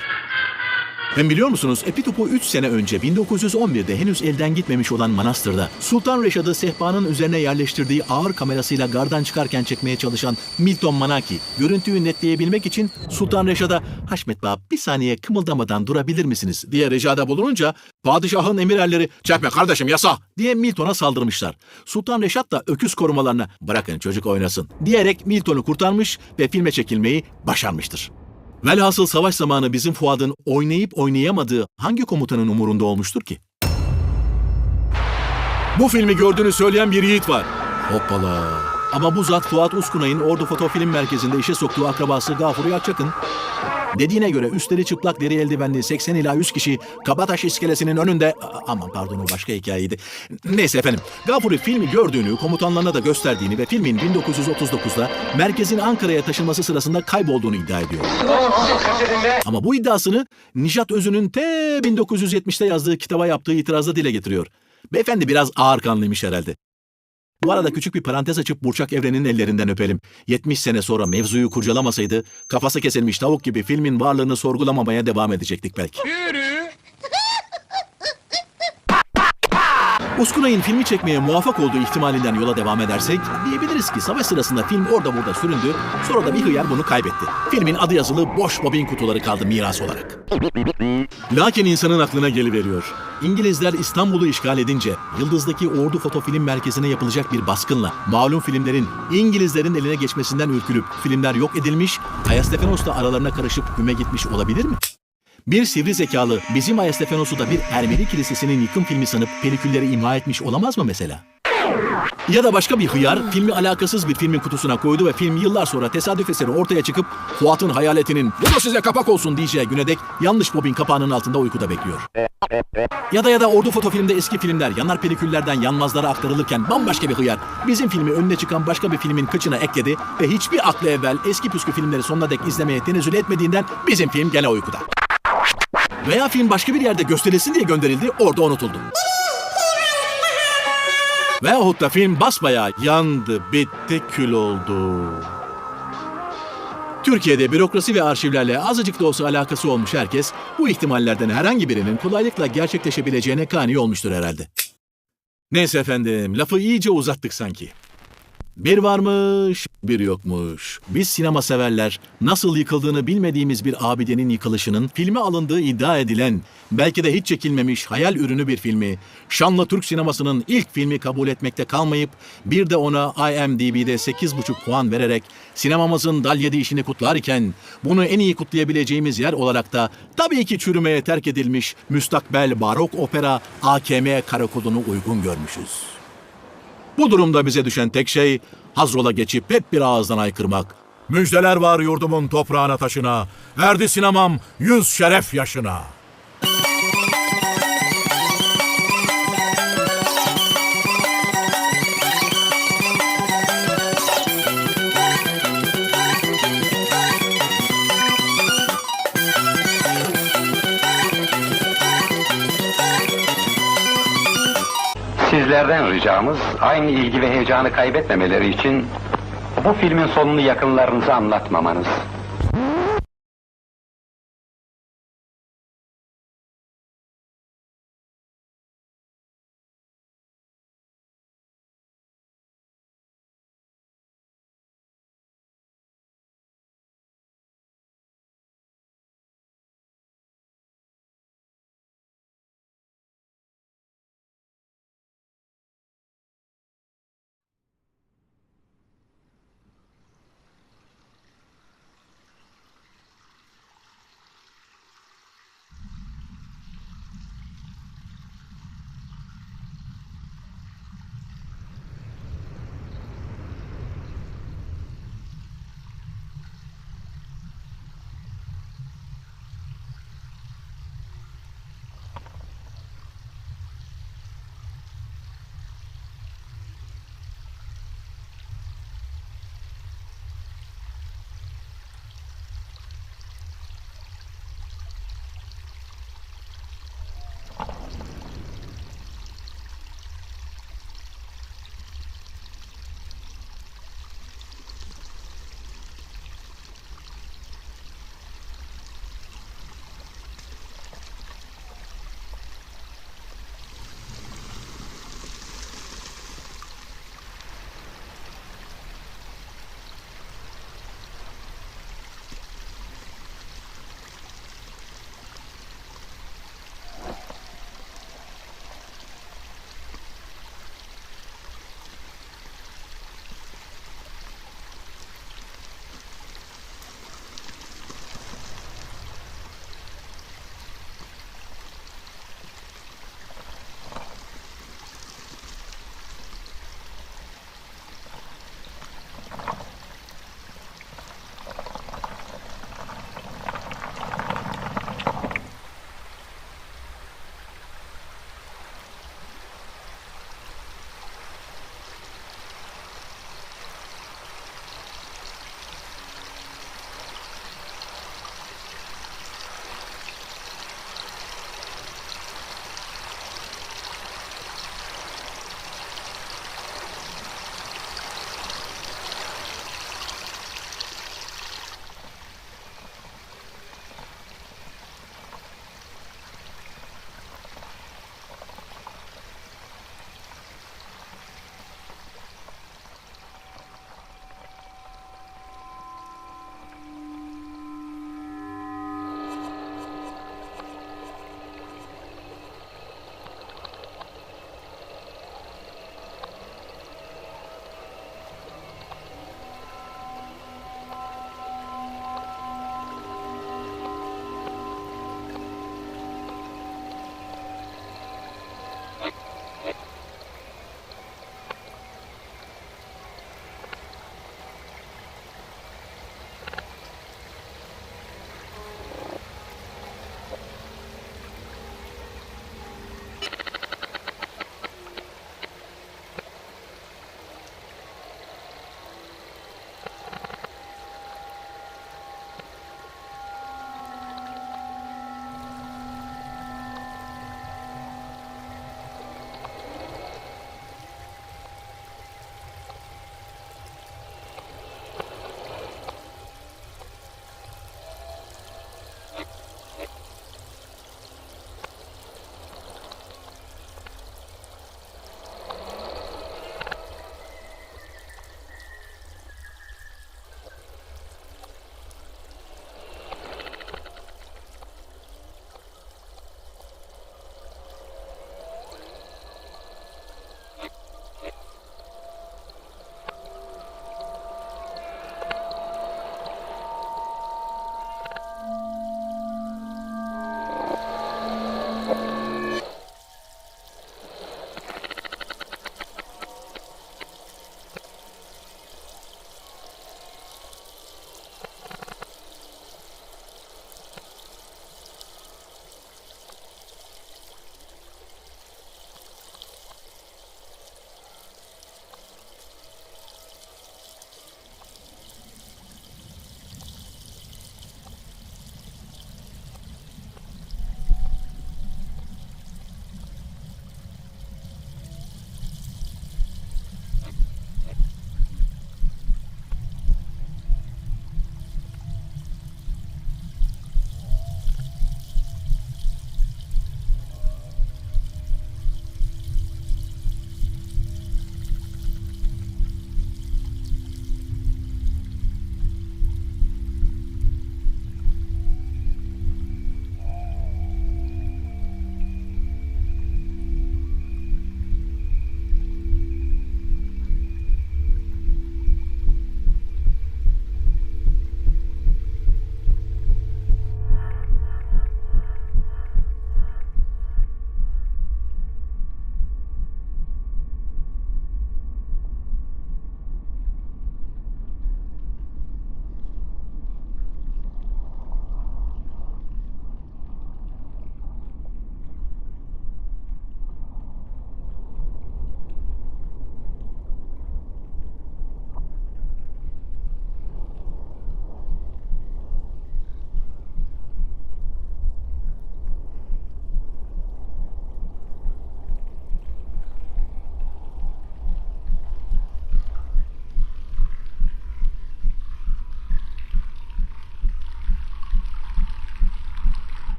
S10: Hem biliyor musunuz epitopu 3 sene önce 1911'de henüz elden gitmemiş olan manastırda Sultan Reşad'ı sehpanın üzerine yerleştirdiği ağır kamerasıyla gardan çıkarken çekmeye çalışan Milton Manaki görüntüyü netleyebilmek için Sultan Reşad'a "Haşmet Baba bir saniye kımıldamadan durabilir misiniz?" diye ricada bulununca padişahın emirerleri "Çekme kardeşim yasa!" diye Milton'a saldırmışlar. Sultan Reşad da öküz korumalarına "Bırakın çocuk oynasın" diyerek Milton'u kurtarmış ve filme çekilmeyi başarmıştır. Velhasıl savaş zamanı bizim Fuad'ın oynayıp oynayamadığı hangi komutanın umurunda olmuştur ki? Bu filmi gördüğünü söyleyen bir yiğit var. Hoppala. Ama bu zat Fuat Uskunay'ın Ordu Foto Film Merkezi'nde işe soktuğu akrabası Gafur Yakçak'ın. Dediğine göre üstleri çıplak deri eldivenli 80 ila 100 kişi Kabataş iskelesinin önünde... Aman pardon o başka hikayeydi. Neyse efendim. Gafur'u filmi gördüğünü, komutanlarına da gösterdiğini ve filmin 1939'da merkezin Ankara'ya taşınması sırasında kaybolduğunu iddia ediyor. Ama bu iddiasını Nijat Özün'ün te 1970'te yazdığı kitaba yaptığı itirazda dile getiriyor. Beyefendi biraz ağırkanlıymış herhalde. Bu arada küçük bir parantez açıp Burçak Evren'in ellerinden öpelim. 70 sene sonra mevzuyu kurcalamasaydı kafası kesilmiş tavuk gibi filmin varlığını sorgulamamaya devam edecektik belki. Uskunay'ın filmi çekmeye muvaffak olduğu ihtimalinden yola devam edersek diyebiliriz ki savaş sırasında film orada burada süründü, sonra da bir hıyar bunu kaybetti. Filmin adı yazılı boş bobin kutuları kaldı miras olarak. Lakin insanın aklına geliveriyor. İngilizler İstanbul'u işgal edince Yıldız'daki Ordu Foto Film Merkezi'ne yapılacak bir baskınla malum filmlerin İngilizlerin eline geçmesinden ürkülüp filmler yok edilmiş, Ayasofya da aralarına karışıp güme gitmiş olabilir mi? Bir sivri zekalı bizim Ayasofya'sı da bir Ermeni kilisesinin yıkım filmi sanıp pelikülleri imha etmiş olamaz mı mesela? Ya da başka bir hıyar filmi alakasız bir filmin kutusuna koydu ve film yıllar sonra tesadüf eseri ortaya çıkıp Fuat'ın hayaletinin "Bu da size kapak olsun" diyeceği güne dek yanlış bobin kapağının altında uykuda bekliyor. Ya da Ordu Foto Film'de eski filmler yanar peliküllerden yanmazlara aktarılırken bambaşka bir hıyar bizim filmi önüne çıkan başka bir filmin kıçına ekledi ve hiçbir aklı evvel eski püskü filmleri sonuna dek izlemeye tenezzül etmediğinden bizim film gene uykuda. Veya film başka bir yerde gösterilsin diye gönderildi, orada unutuldu. Veyahut da film basbayağı yandı, bitti, kül oldu. Türkiye'de bürokrasi ve arşivlerle azıcık da olsa alakası olmuş herkes, bu ihtimallerden herhangi birinin kolaylıkla gerçekleşebileceğine kani olmuştur herhalde. Neyse efendim, lafı iyice uzattık sanki. Bir varmış, bir yokmuş. Biz sinema severler nasıl yıkıldığını bilmediğimiz bir abidenin yıkılışının filme alındığı iddia edilen, belki de hiç çekilmemiş hayal ürünü bir filmi, şanlı Türk sinemasının ilk filmi kabul etmekte kalmayıp bir de ona IMDb'de 8,5 puan vererek sinemamızın dal yedi işini kutlarken bunu en iyi kutlayabileceğimiz yer olarak da tabii ki çürümeye terk edilmiş müstakbel barok opera AKM karakolunu uygun görmüşüz. Bu durumda bize düşen tek şey hazrola geçip hep bir ağızdan haykırmak. Müjdeler var yurdumun toprağına taşına, erdi sinemam 100 şeref yaşına.
S9: Sizlerden ricamız aynı ilgi ve heyecanı kaybetmemeleri için bu filmin sonunu yakınlarınıza anlatmamanız.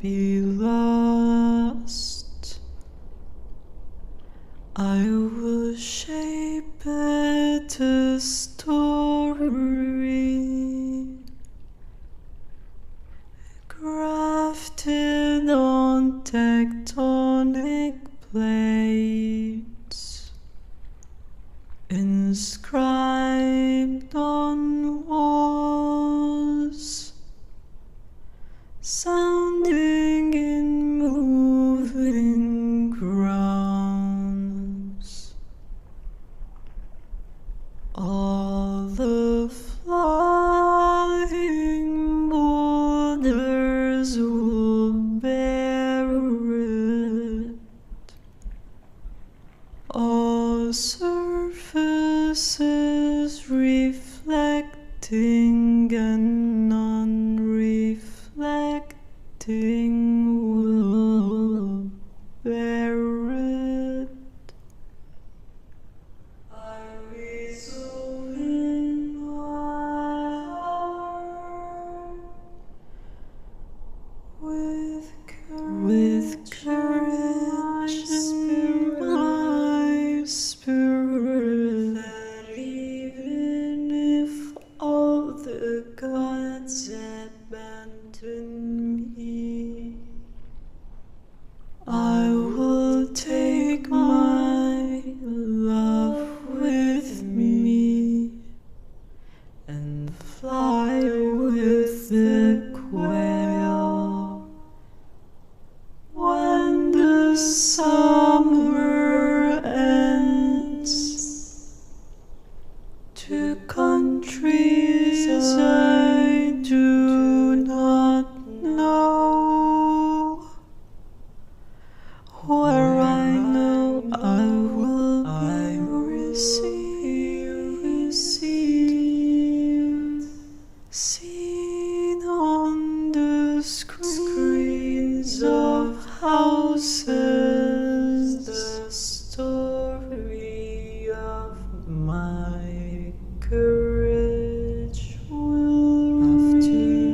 S12: be lost. I will shape it a story, grafted on tectonic plates, inscribed on walls, sounding in moving grounds. All the flying boulders will bear it. All surfaces reflecting and non-reflecting will bear it. I resolve in my heart with courage in my spirit, that even if all the gods abandon me, I will take my love with me and fly with the quail when the summer ends, to countries I do not know, where I know I will be received, seen on the screens of houses, the story of my courage will have to me.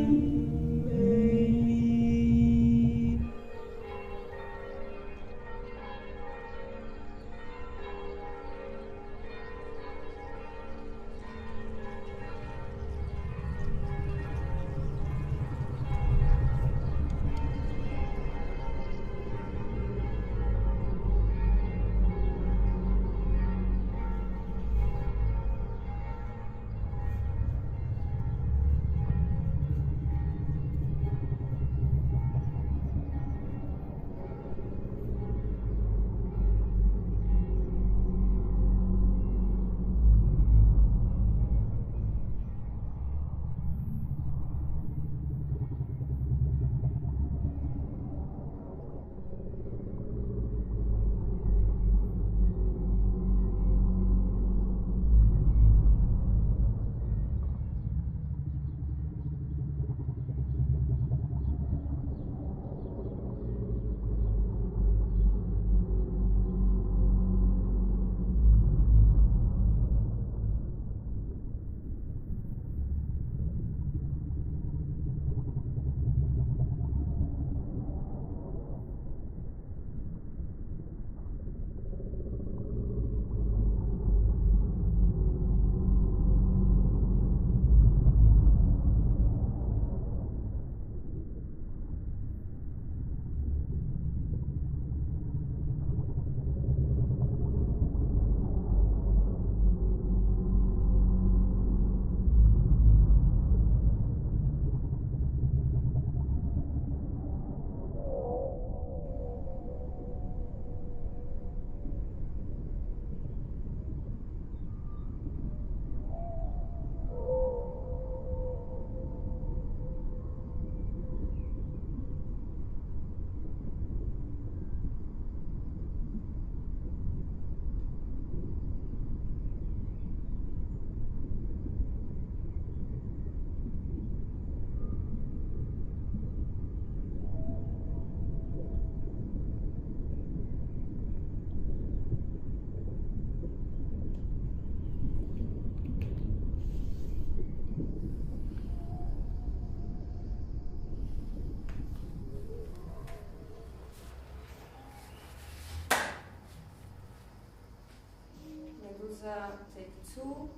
S6: take 2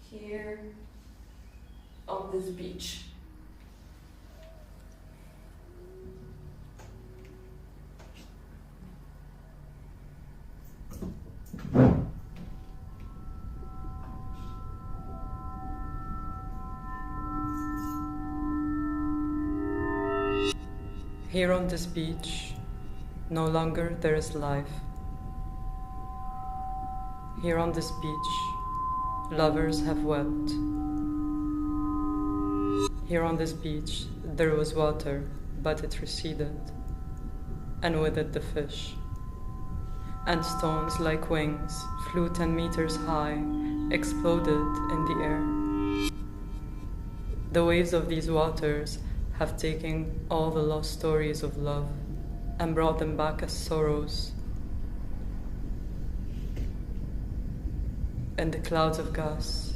S6: here on this beach.
S15: Here on this beach, no longer there is life. Here on this beach, lovers have wept. Here on this beach, there was water, but it receded, and with it the fish. And stones like wings flew 10 meters high, exploded in the air. The waves of these waters have taken all the lost stories of love and brought them back as sorrows. And the clouds of gas.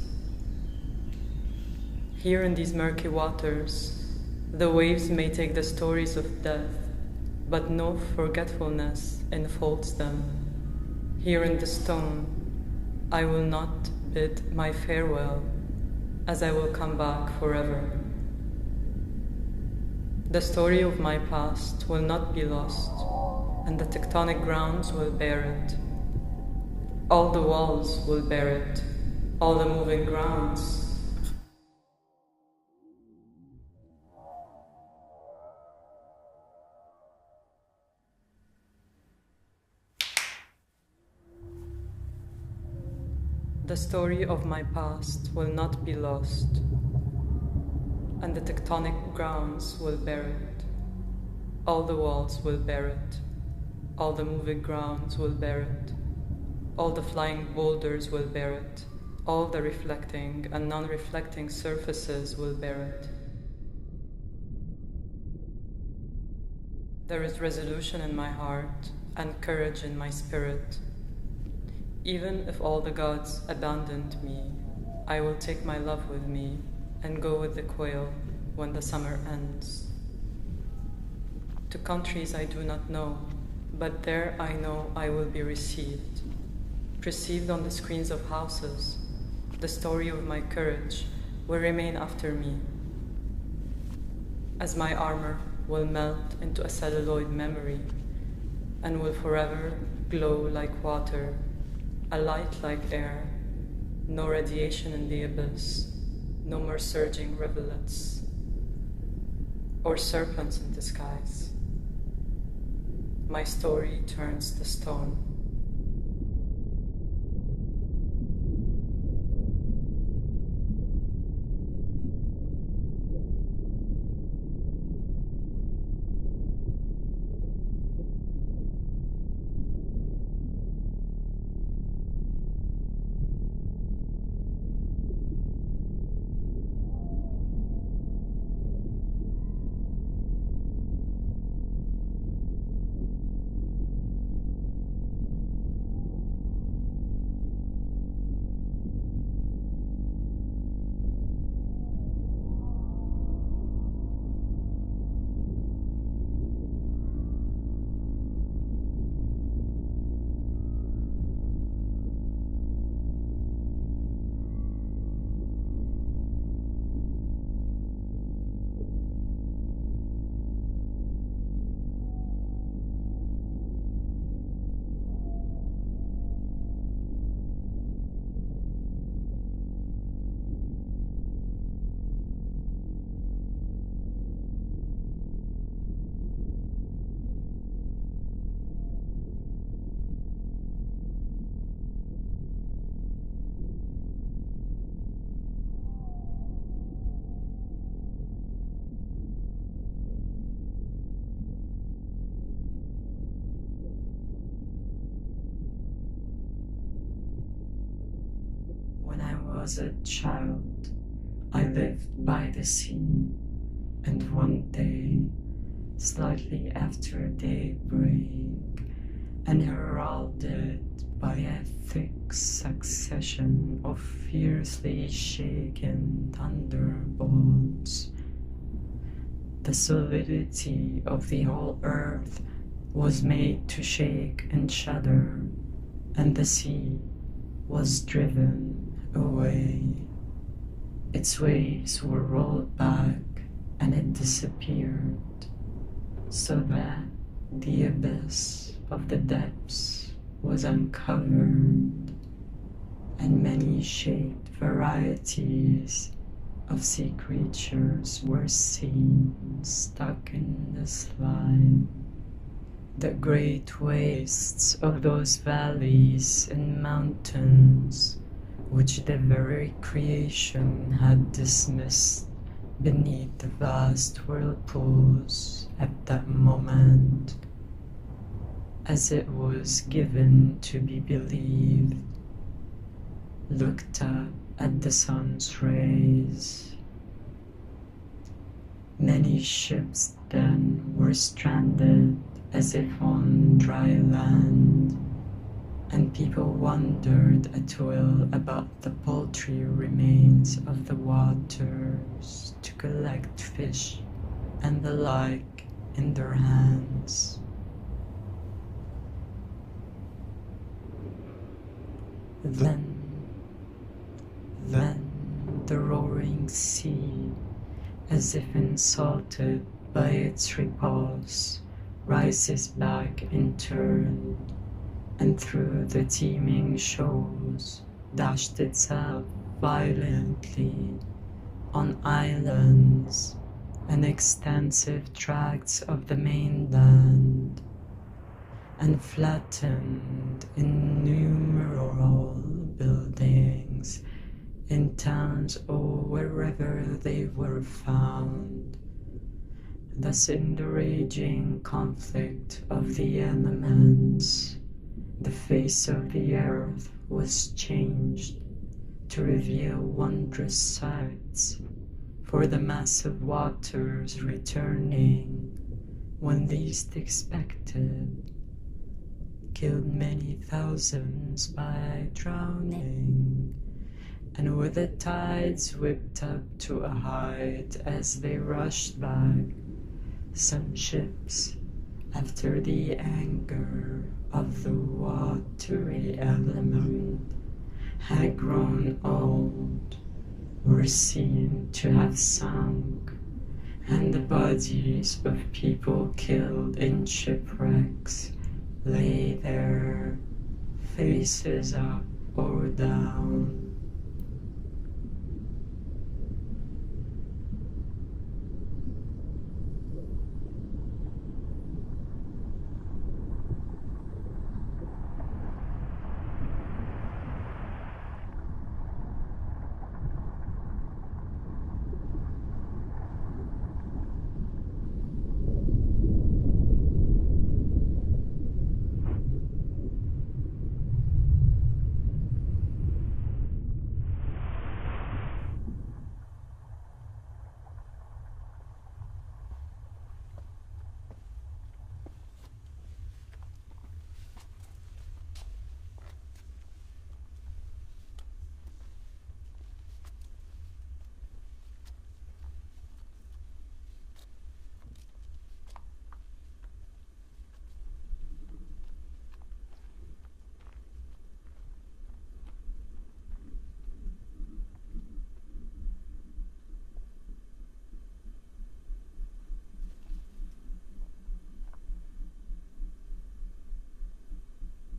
S15: Here in these murky waters, the waves may take the stories of death, but no forgetfulness enfolds them. Here in the stone, I will not bid my farewell, as I will come back forever. The story of my past will not be lost, and the tectonic grounds will bear it. All the walls will bear it, all the moving grounds. The story of my past will not be lost, and the tectonic grounds will bear it. All the walls will bear it. All the moving grounds will bear it. All the flying boulders will bear it. All the reflecting and non-reflecting surfaces will bear it. There is resolution in my heart and courage in my spirit. Even if all the gods abandoned me, I will take my love with me and go with the quail when the summer ends. To countries I do not know, but there I know I will be received. Perceived on the screens of houses, the story of my courage will remain after me, as my armor will melt into a celluloid memory and will forever glow like water, a light like air, no radiation in the abyss, no more surging rivulets or serpents in disguise. My story turns to stone.
S23: Was a child, I lived by the sea, and one day, slightly after daybreak, and heralded by a thick succession of fiercely shaken thunderbolts, the solidity of the whole earth was made to shake and shudder, and the sea was driven away. Its waves were rolled back and it disappeared, so that the abyss of the depths was uncovered, and many shaped varieties of sea creatures were seen stuck in the slime. The great wastes of those valleys and mountains, which the very creation had dismissed beneath the vast whirlpools at that moment, as it was given to be believed, looked up at the sun's rays. Many ships then were stranded as if on dry land, and people wandered at will about the paltry remains of the waters to collect fish and the like in their hands. Then the roaring sea, as if insulted by its repulse, rises back in turn, and through the teeming shoals dashed itself violently on islands and extensive tracts of the mainland, and flattened innumerable buildings in towns or wherever they were found. Thus, in the raging conflict of the elements, the face of the earth was changed to reveal wondrous sights, for the massive waters returning when least expected killed many thousands by drowning, and with the tides whipped up to a height as they rushed back, some ships, after the anger of the watery element had grown old, were seen to have sunk, and the bodies of people killed in shipwrecks lay there, faces up or down.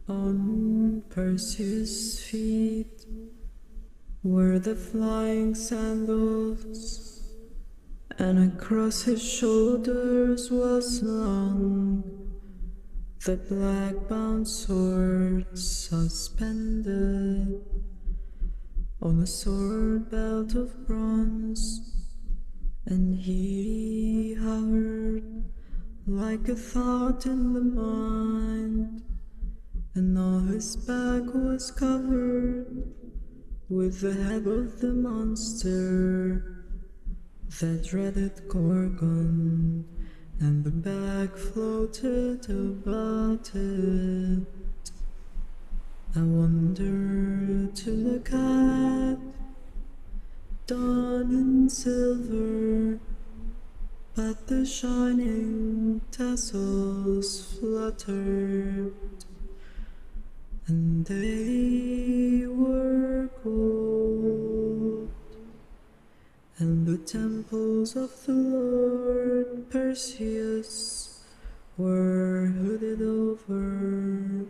S12: On Perseus' feet were the flying sandals, and across his shoulders was slung the black-bound sword suspended on a sword belt of bronze, and he hovered like a thought in the mind, and all his back was covered with the head of the monster, that dreaded Gorgon, and the bag floated about it. I wonder to look at, done in silver, but the shining tassels fluttered. and they were gold, and the temples of the Lord Perseus were hooded over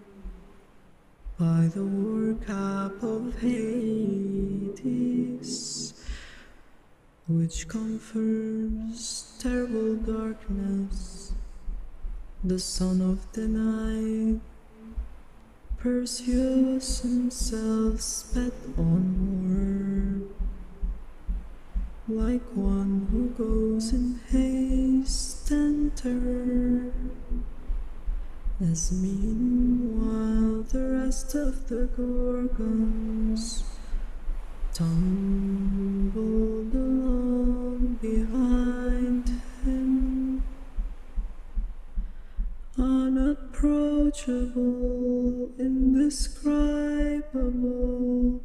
S12: by the war cap of Hades, which confers terrible darkness. The son of the night, Perseus himself sped onward, like one who goes in haste enter, as meanwhile the rest of the Gorgons tumbled along behind him, unapproachable, indescribable.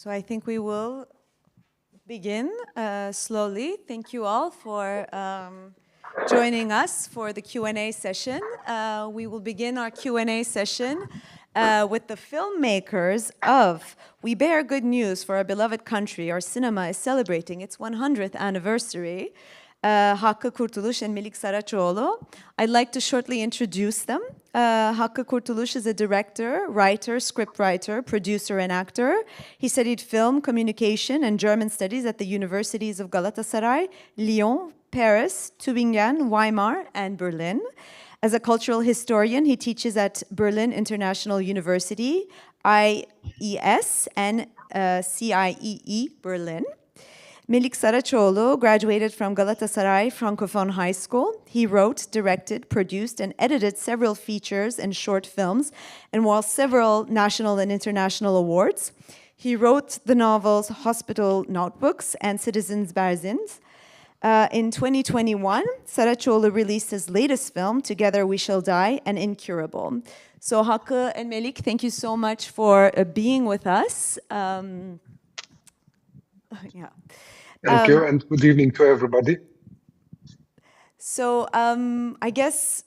S2: So I think we will begin slowly. Thank you all for joining us for the Q&A session. We will begin our Q&A session with the filmmakers of We Bear Good News for Our Beloved Country. Our cinema is celebrating its 100th anniversary. Hakkı Kurtuluş and Melik Saraçoğlu. I'd like to shortly introduce them. Hakkı Kurtuluş is a director, writer, scriptwriter, producer, and actor. He studied film, communication, and German studies at the universities of Galatasaray, Lyon, Paris, Tübingen, Weimar, and Berlin. As a cultural historian, he teaches at Berlin International University, IES, and CIEE Berlin. Melik Saraçoğlu graduated from Galatasaray Francophone High School. He wrote, directed, produced, and edited several features and short films, and won several national and international awards. He wrote the novels Hospital Notebooks and Citizens Berzins. In 2021, Saraçoğlu released his latest film, Together We Shall Die, and Incurable. So Hakkı and Melik, thank you so much for being with us. Yeah.
S11: Thank you, and good evening to everybody.
S2: So I guess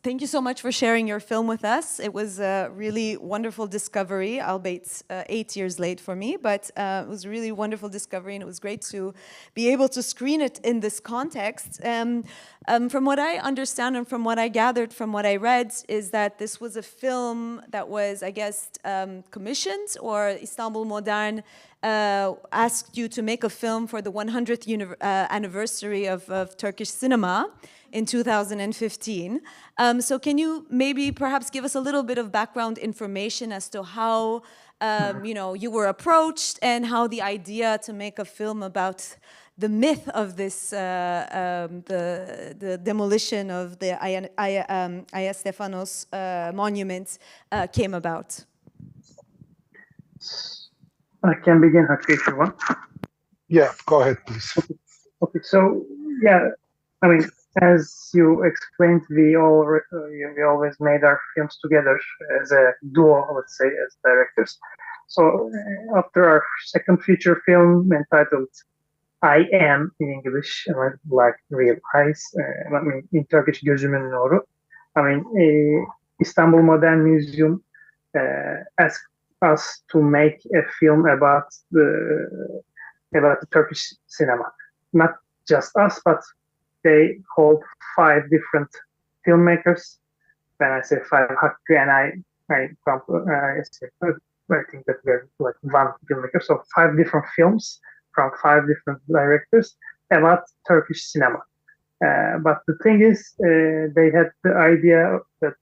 S2: thank you so much for sharing your film with us. It was a really wonderful discovery, albeit 8 years late for me, but it was a really wonderful discovery, and it was great to be able to screen it in this context. From what I understand and from what I gathered from what I read is that this was a film that was, I guess, commissioned, or Istanbul Modern asked you to make a film for the 100th anniversary of Turkish cinema in 2015. So can you maybe perhaps give us a little bit of background information as to how you were approached and how the idea to make a film about the myth of this, the demolition of the Hagia Stephanos monument came about?
S13: I can begin, Hakkı, if you want.
S11: Yeah, go ahead, please.
S13: Okay, so yeah, I mean, as you explained, we always made our films together as a duo, let's say, as directors. So after our second feature film entitled I Am in English, like real eyes, in Turkish Gözümün Nuru, Istanbul Modern Museum asked us to make a film about the Turkish cinema. Not just us, but they called 5 different filmmakers. When I say 5, Hakkı and I think that we're like one filmmaker. So 5 different films from 5 different directors about Turkish cinema. But the thing is, they had the idea that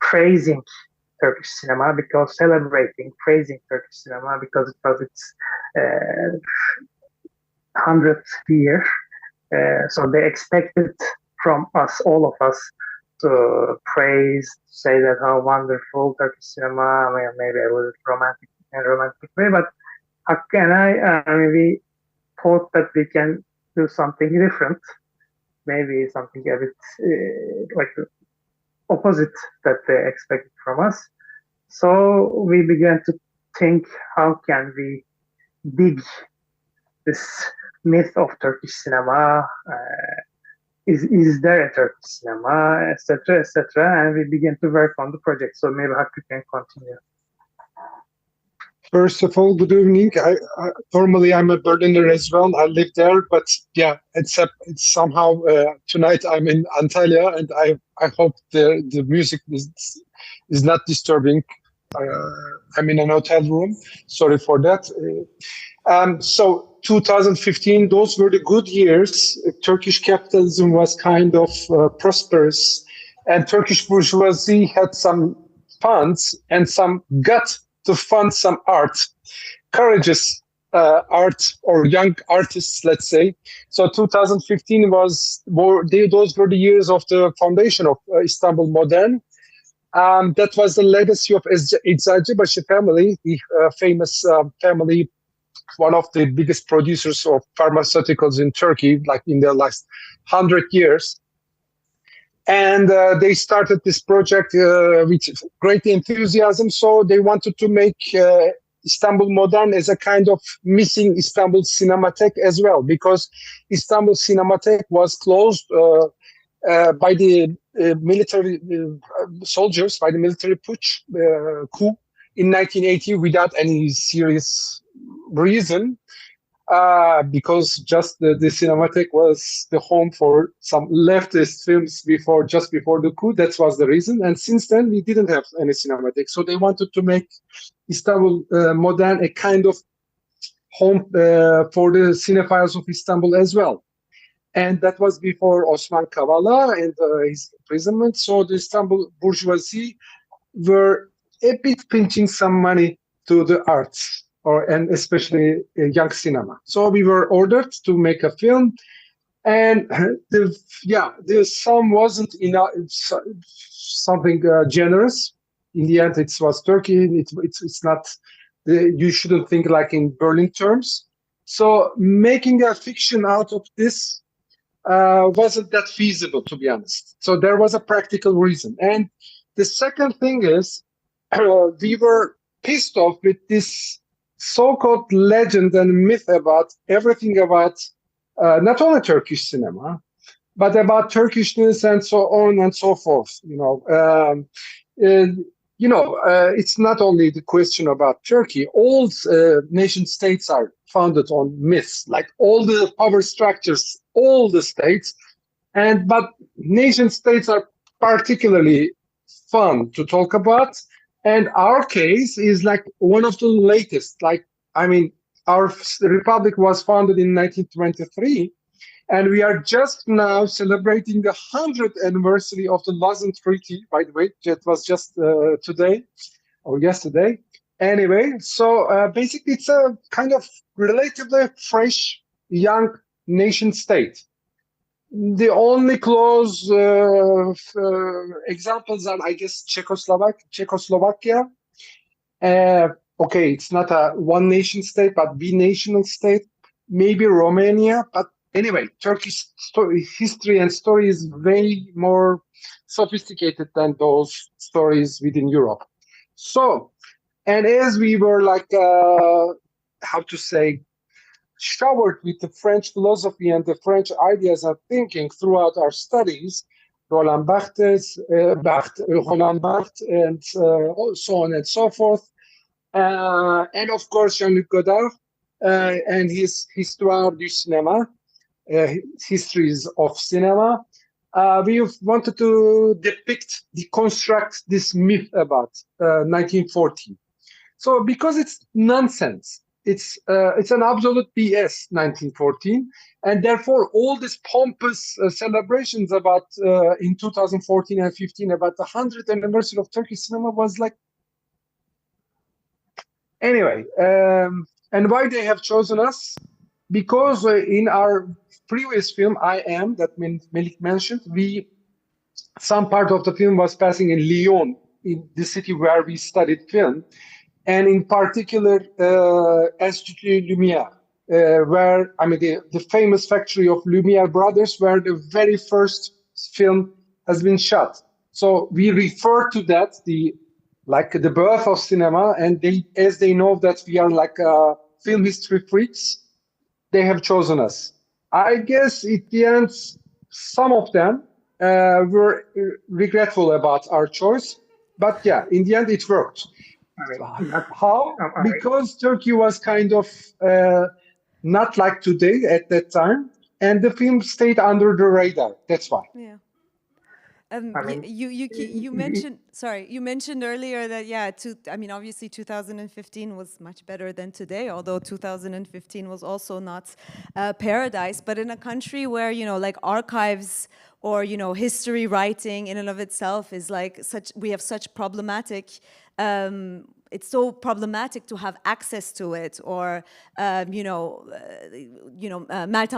S13: praising Turkish cinema, because praising Turkish cinema because it was its 100th year. So they expected from us, all of us, to praise, say that how wonderful Turkish cinema, maybe a little romantic way, but Hakkı and I, we thought that we can do something different, maybe something a bit like the opposite that they expected from us. So we began to think, how can we dig this myth of Turkish cinema? Is there a Turkish cinema, etc., etc., and we began to work on the project. So maybe Hakkı can continue.
S11: First of all, good evening. Normally I'm a Berliner as well. I live there, but yeah, it's somehow tonight I'm in Antalya, and I hope the music is not disturbing. I'm in an hotel room. Sorry for that. So 2015, those were the good years. Turkish capitalism was kind of prosperous, and Turkish bourgeoisie had some funds and some guts to fund some art, courageous art, or young artists, let's say. So 2015 those were the years of the foundation of Istanbul Modern. That was the legacy of Eczacıbaşı family, the famous family, one of the biggest producers of pharmaceuticals in Turkey, like in the last 100 years. And they started this project with great enthusiasm. So they wanted to make Istanbul Modern as a kind of missing Istanbul Cinematheque as well, because Istanbul Cinematheque was closed by the military soldiers, by the military coup in 1980 without any serious reason. Because just the Cinematheque was the home for some leftist films just before the coup. That was the reason. And since then, we didn't have any Cinematheque. So they wanted to make Istanbul Modern a kind of home for the cinephiles of Istanbul as well. And that was before Osman Kavala and his imprisonment. So the Istanbul bourgeoisie were a bit pinching some money to the arts, and especially young cinema. So we were ordered to make a film, and the sum wasn't enough, something generous. In the end, it was Turkey. It's not. You shouldn't think like in Berlin terms. So making a fiction out of this wasn't that feasible, to be honest. So there was a practical reason. And the second thing is, we were pissed off with this so-called legend and myth about everything about not only Turkish cinema, but about Turkishness and so on and so forth. It's not only the question about Turkey. All nation states are founded on myths, like all the power structures, all the states. But nation states are particularly fun to talk about. And our case is like one of the latest. Our republic was founded in 1923, and we are just now celebrating the 100th anniversary of the Lausanne Treaty. By the way, that was just today or yesterday. Anyway, so basically, it's a kind of relatively fresh, young nation state. The only close examples are, I guess, Czechoslovakia. Okay, it's not a one nation state, but binational state. Maybe Romania. But anyway, Turkish history and story is way more sophisticated than those stories within Europe. So, and as we were showered with the French philosophy and the French ideas and thinking throughout our studies, Roland Barthes, Roland Barthes, and so on and so forth. And of course, Jean-Luc Godard and his Histoire du cinéma, histories of cinema. We wanted to deconstruct this myth about 1914. So because it's nonsense, it's an absolute BS, 1914, and therefore all these pompous celebrations about in 2014 and 15 about the 100th anniversary of Turkish cinema was like. Anyway, and why they have chosen us? Because in our previous film, I Am, that Melik mentioned, some part of the film was passing in Lyon, in the city where we studied film. And in particular, Institut Lumière, where, the famous factory of Lumière brothers, where the very first film has been shot. So we refer to that, the birth of cinema, and as they know that we are film history freaks, they have chosen us. I guess at the end, some of them were regretful about our choice, but yeah, in the end it worked. How? Because Turkey was kind of not like today at that time, and the film stayed under the radar. That's why.
S2: Yeah. You mentioned earlier that obviously 2015 was much better than today, although 2015 was also not paradise. But in a country where archives or history writing in and of itself is we have such problematic. It's so problematic to have access to it, or Meltem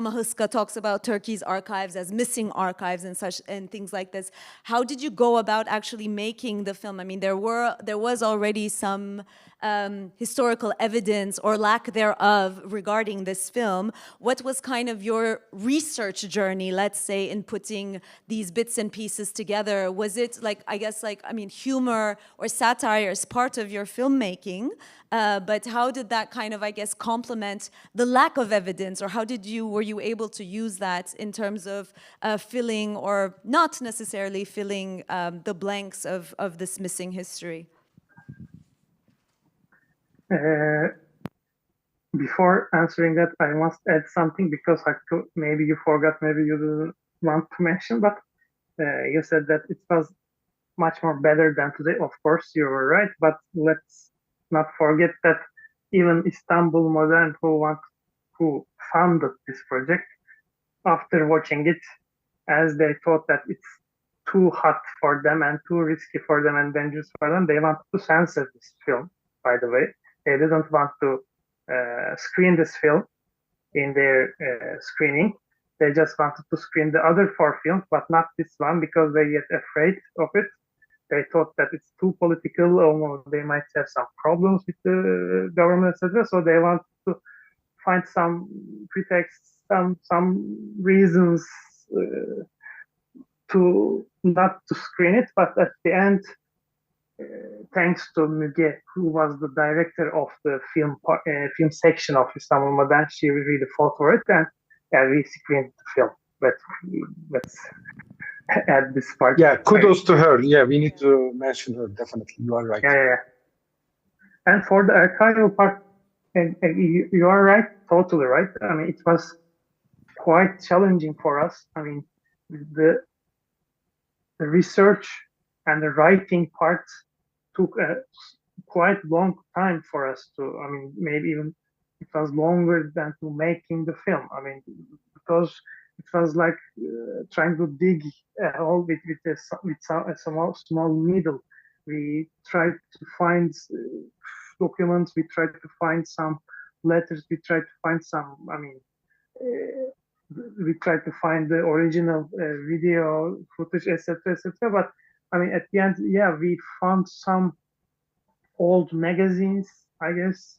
S2: Ahıska talks about Turkey's archives as missing archives and things like this. How did you go about actually making the film? There was already some historical evidence or lack thereof regarding this film. What was kind of your research journey, let's say, in putting these bits and pieces together? Was it like, I guess, like, I mean, humor or satire is part of your filmmaking, but how did that kind of, I guess, complement the lack of evidence, or were you able to use that in terms of filling or not necessarily filling the blanks of this missing history?
S13: Before answering that, I must add something because maybe you forgot, maybe you didn't want to mention, but you said that it was much more better than today. Of course, you were right, but let's not forget that even Istanbul Modern, who funded this project, after watching it, as they thought that it's too hot for them and too risky for them and dangerous for them, they wanted to censor this film, by the way. They didn't want to screen this film in their screening. They just wanted to screen the other 4 films, but not this one, because they get afraid of it. They thought that it's too political, or they might have some problems with the government, etc. So they want to find some pretexts, some reasons to not to screen it. But at the end, thanks to Müge, who was the director of the film section of Istanbul Modern, she really fought for it, and we screened the film. Let's add this part.
S11: Yeah, kudos to her. Yeah, we need to mention her, definitely. You are right.
S13: Yeah. And for the archival part, and you are right, totally right. I mean, it was quite challenging for us. I mean, the research and the writing part took a quite long time for us to, I mean, maybe even it was longer than to making the film. I mean, because it was like trying to dig a hole with a small needle. We tried to find documents, we tried to find some letters, we tried to find some, I mean, we tried to find the original video footage, etc., etc. But I mean, at the end, yeah, we found some old magazines, I guess,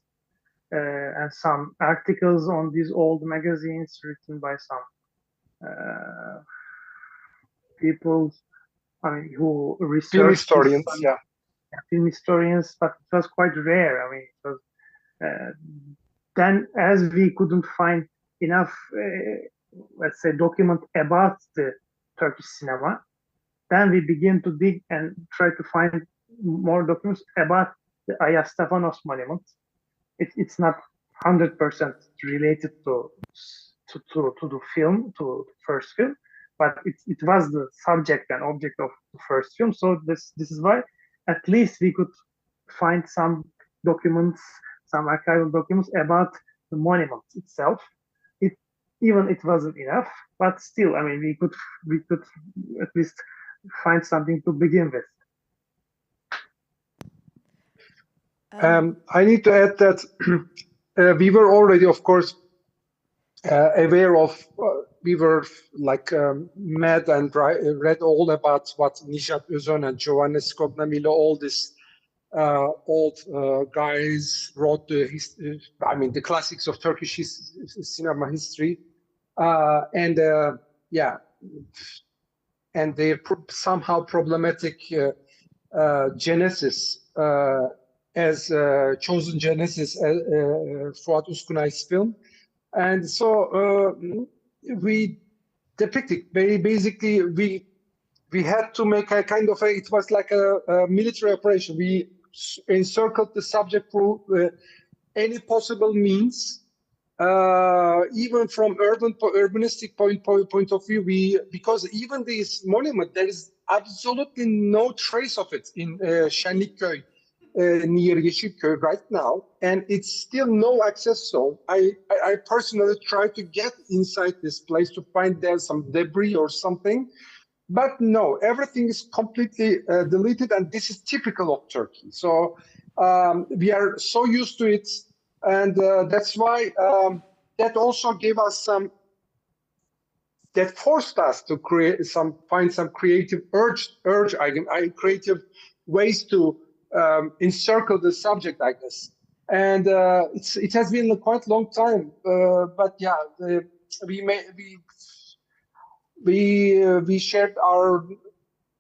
S13: and some articles on these old magazines written by some people, I mean, who researched
S11: film historians,
S13: film historians, but it was quite rare. I mean, it was then, as we couldn't find enough, let's say, document about the Turkish cinema, then we begin to dig and try to find more documents about the Aya Stefanos monument. It's not 100% related to the film, to the first film, but it was the subject and object of the first film. So this is why at least we could find some documents, some archival documents about the monument itself. It wasn't enough, but still, I mean, we could at least find something to begin with.
S11: I need to add that we were already, of course, aware of, we were like mad and read all about what Nishat Özön and Giovanni Scognamillo, all these old guys wrote the classics of Turkish cinema history. And their somehow problematic genesis as chosen genesis Fuat Uskunay's film. And so we depicted, basically we had to make a kind of it was like a military operation. We encircled the subject through any possible means. Even from urbanistic point of view, because even this monument, there is absolutely no trace of it in Şenlikköy, near Yeşilköy right now, and it's still no access zone. I personally tried to get inside this place to find there some debris or something, but no, everything is completely deleted, and this is typical of Turkey. So we are so used to it. And that's why that also gave us that forced us to find some creative creative ways to encircle the subject, I guess. And it has been a quite long time, but yeah, we shared our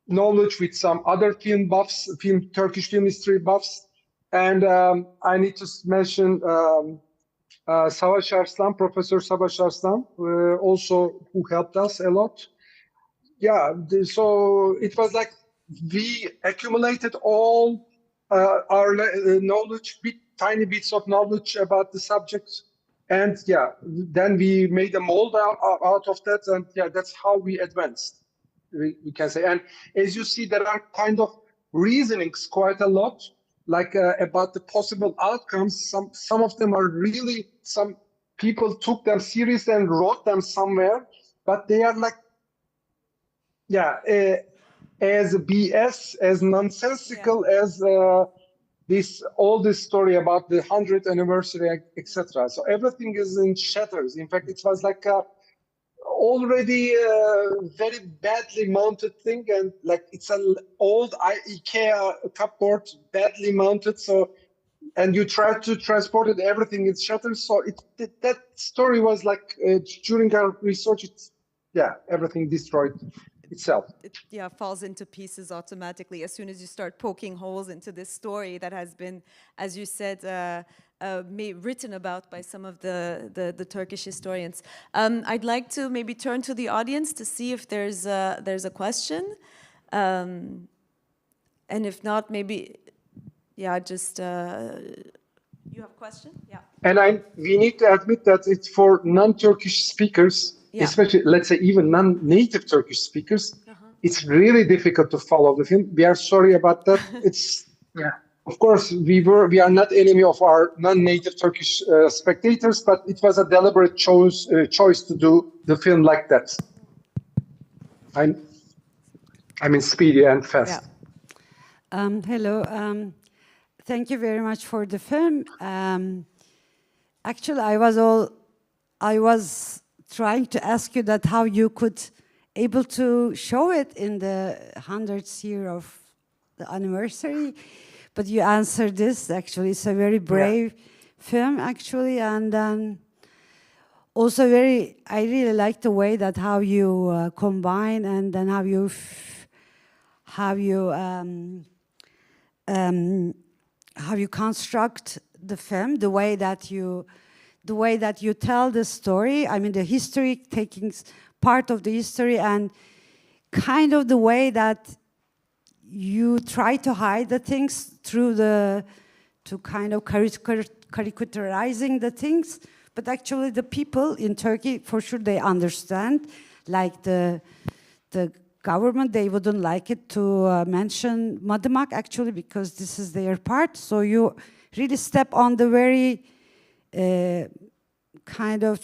S11: knowledge with some other film buffs, Turkish film history buffs, and I need to mention Savaş Arslan, Professor Savaş Arslan, also who helped us a lot. Yeah, so it was like we accumulated all our knowledge, tiny bits of knowledge about the subject, and yeah, then we made a mold out of that, and yeah, that's how we advanced. We can say, and as you see, there are kind of reasonings quite a lot, like about the possible outcomes. Some of them are really, some people took them seriously and wrote them somewhere, but they are like, yeah, as BS, as nonsensical as all this story about the 100th anniversary, etc. So everything is in shatters. In fact, it was like already very badly mounted thing, and like it's an old IKEA cupboard, badly mounted. So, and you try to transport it, everything is shattered. So that story was like during our research, everything destroyed itself.
S2: It falls into pieces automatically as soon as you start poking holes into this story that has been, as you said, written about by some of the Turkish historians. I'd like to maybe turn to the audience to see if there's a question, and if not, maybe just you have a question? Yeah.
S11: And we need to admit that it's for non-Turkish speakers, especially, let's say, even non-native Turkish speakers. It's really difficult to follow the film. We are sorry about that. It's of course we are not enemy of our non-native Turkish spectators, but it was a deliberate choice to do the film like that. I mean, speedy and fast.
S14: Hello. Thank you very much for the film. Actually, I was trying to ask you that how you could able to show it in the 100th year of the anniversary, but you answered this. Actually, it's a very brave film, actually, and then also I really like the way that how you combine and then how you construct the film, the way that you tell the story. I mean, the history, taking part of the history, and kind of the way that you try to hide the things through to kind of caricaturizing the things. But actually, the people in Turkey, for sure, they understand. Like the government, they wouldn't like it to mention Madımak, actually, because this is their part. So you really step on the very kind of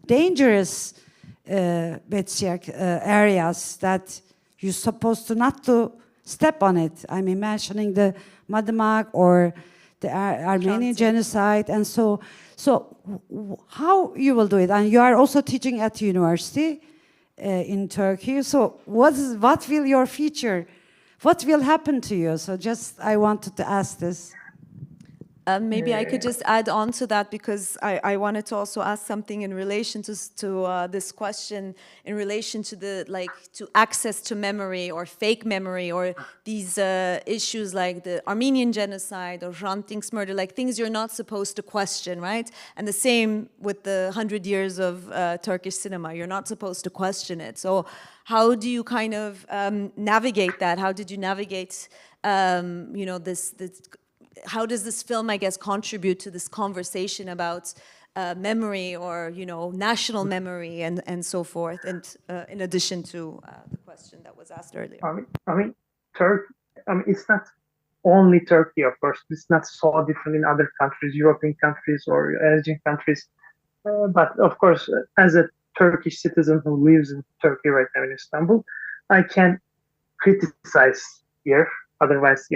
S14: dangerous areas that you're supposed to not to step on it. I mean, mentioning the Madımak or the Armenian genocide, and so how you will do it? And you are also teaching at university in Turkey. So what will your future? What will happen to you? So just I wanted to ask this.
S2: Maybe I could just add on to that, because I wanted to also ask something in relation to this question, in relation to to access to memory or fake memory, or these issues like the Armenian genocide or Hrant Dink's murder, like things you're not supposed to question, right? And the same with the 100 years of Turkish cinema, you're not supposed to question it. So how do you kind of navigate that? How did you navigate, this how does this film, I guess, contribute to this conversation about memory, or national memory, and so forth, and in addition to the question that was asked earlier?
S13: I mean, Turkey. I mean, it's not only Turkey, of course. It's not so different in other countries, European countries or Asian countries. But of course, as a Turkish citizen who lives in Turkey right now in Istanbul, I can criticize here. Otherwise,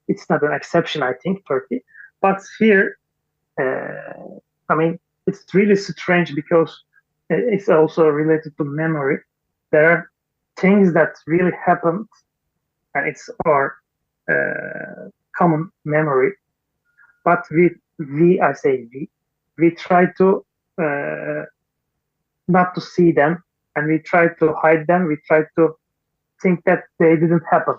S13: it's not an exception, I think, Turkey. But here, I mean, it's really strange because it's also related to memory. There are things that really happened, and common memory. But I say we try to not to see them, and we try to hide them. We try to think that they didn't happen.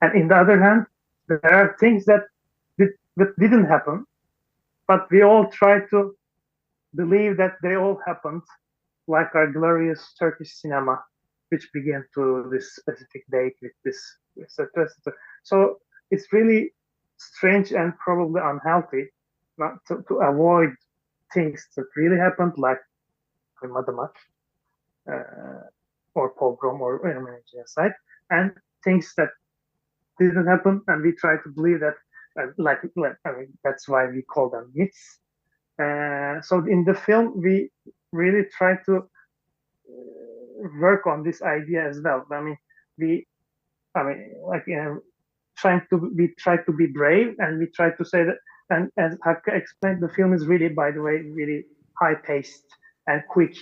S13: And in the other hand, there are things that didn't happen, but we all try to believe that they all happened, like our glorious Turkish cinema, which began to this specific date with this, etc., etc. So it's really strange and probably unhealthy not to avoid things that really happened, like Madımak, or pogrom or genocide, and things that didn't happen, and we try to believe that, that's why we call them myths. So in the film, we really try to work on this idea as well. We try to be brave, and we try to say that. And as Hakkı explained, the film is really, by the way, really high-paced and quick.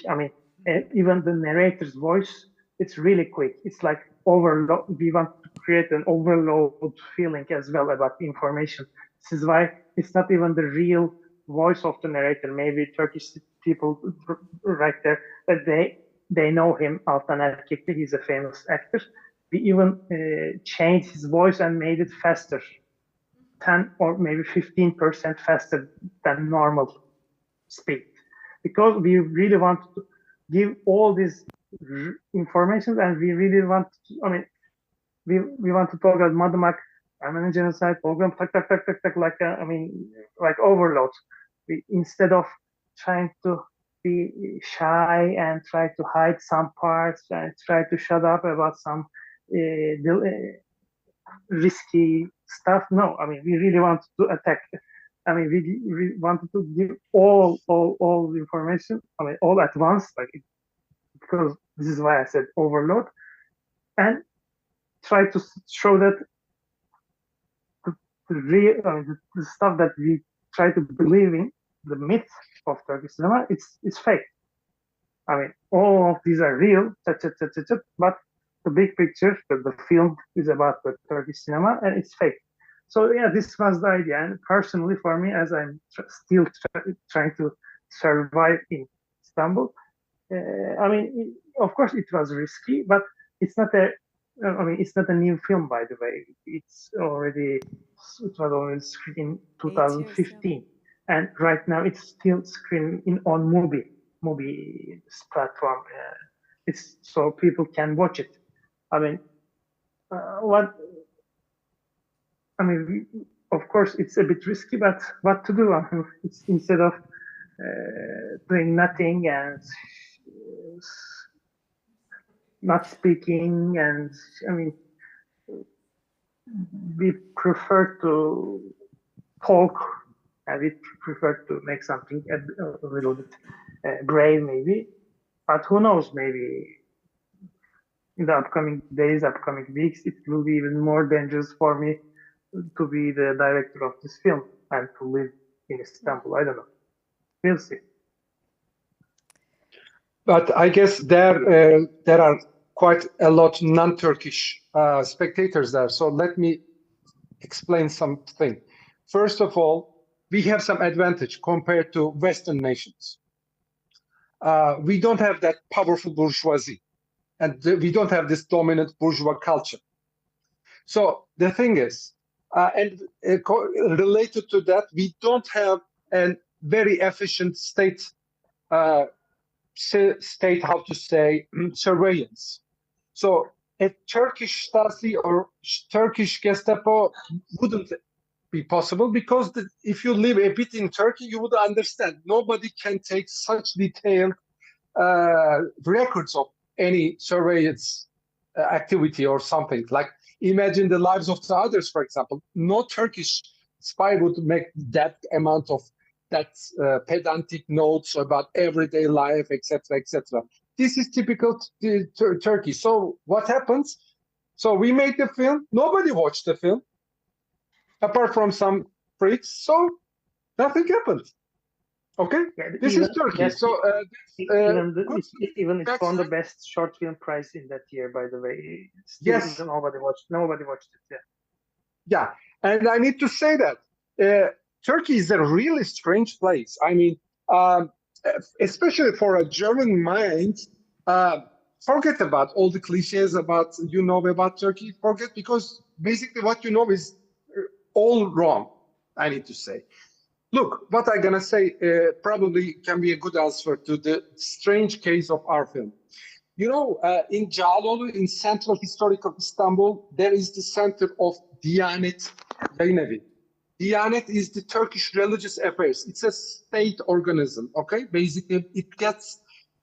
S13: Even the narrator's voice, it's really quick. It's like overload. We want to create an overload feeling as well about the information. This is why it's not even the real voice of the narrator. Maybe Turkish people right there, that they know him, Altan Erkekli, he's a famous actor. We even changed his voice and made it faster, 10 or maybe 15% faster than normal speed, because we really want to give all this information, and we really want to, we want to talk about Madımak, Armenian genocide, program, like overload. Instead of trying to be shy and try to hide some parts and try to shut up about some risky stuff. No, we really want to attack. We wanted to give all the information, all at once, because this is why I said overload, and try to show that the stuff that we try to believe in, the myth of Turkish cinema, it's fake. All of these are real, but the big picture, the film is about the Turkish cinema, and it's fake. So yeah, this was the idea. And personally, for me, as I'm still trying to survive in Istanbul, of course it was risky, but it's not a new film, by the way. It was already screened in 2015, and right now it's still screening on Mubi platform. It's so people can watch it. Of course, it's a bit risky, but what to do? It's instead of doing nothing and not speaking, and we prefer to talk, and we prefer to make something a little bit brave, maybe. But who knows? Maybe in the upcoming days, upcoming weeks, it will be even more dangerous for me to be the director of this film and to live in Istanbul. I don't know. We'll see.
S11: But I guess there are quite a lot non-Turkish spectators there. So let me explain something. First of all, we have some advantage compared to Western nations. We don't have that powerful bourgeoisie, and we don't have this dominant bourgeois culture. So the thing is, related to that, we don't have a very efficient state, how to say, surveillance. So a Turkish Stasi or Turkish Gestapo wouldn't be possible, because if you live a bit in Turkey, you would understand. Nobody can take such detailed records of any surveillance activity or something. Like, imagine the lives of the others, for example. No Turkish spy would make that amount of pedantic notes about everyday life, etc., etc. This is typical Turkey. So what happens? So we made the film. Nobody watched the film, apart from some freaks. So nothing happened. Okay,
S13: yeah,
S11: this is Turkey.
S13: Yes,
S11: so
S13: it won the best short film prize in that year, by the way. Still,
S11: yes,
S13: nobody watched it. Yeah.
S11: Yeah, and I need to say that Turkey is a really strange place. I mean, um, especially for a German mind, uh, forget about all the cliches about about Turkey. Forget, because basically what you know is all wrong, I need to say. Look, what I'm gonna say probably can be a good answer to the strange case of our film. In Cağaloğlu, in central historical Istanbul, there is the center of Diyanet Yayınevi. Diyanet is the Turkish religious affairs. It's a state organism, okay? Basically, it gets,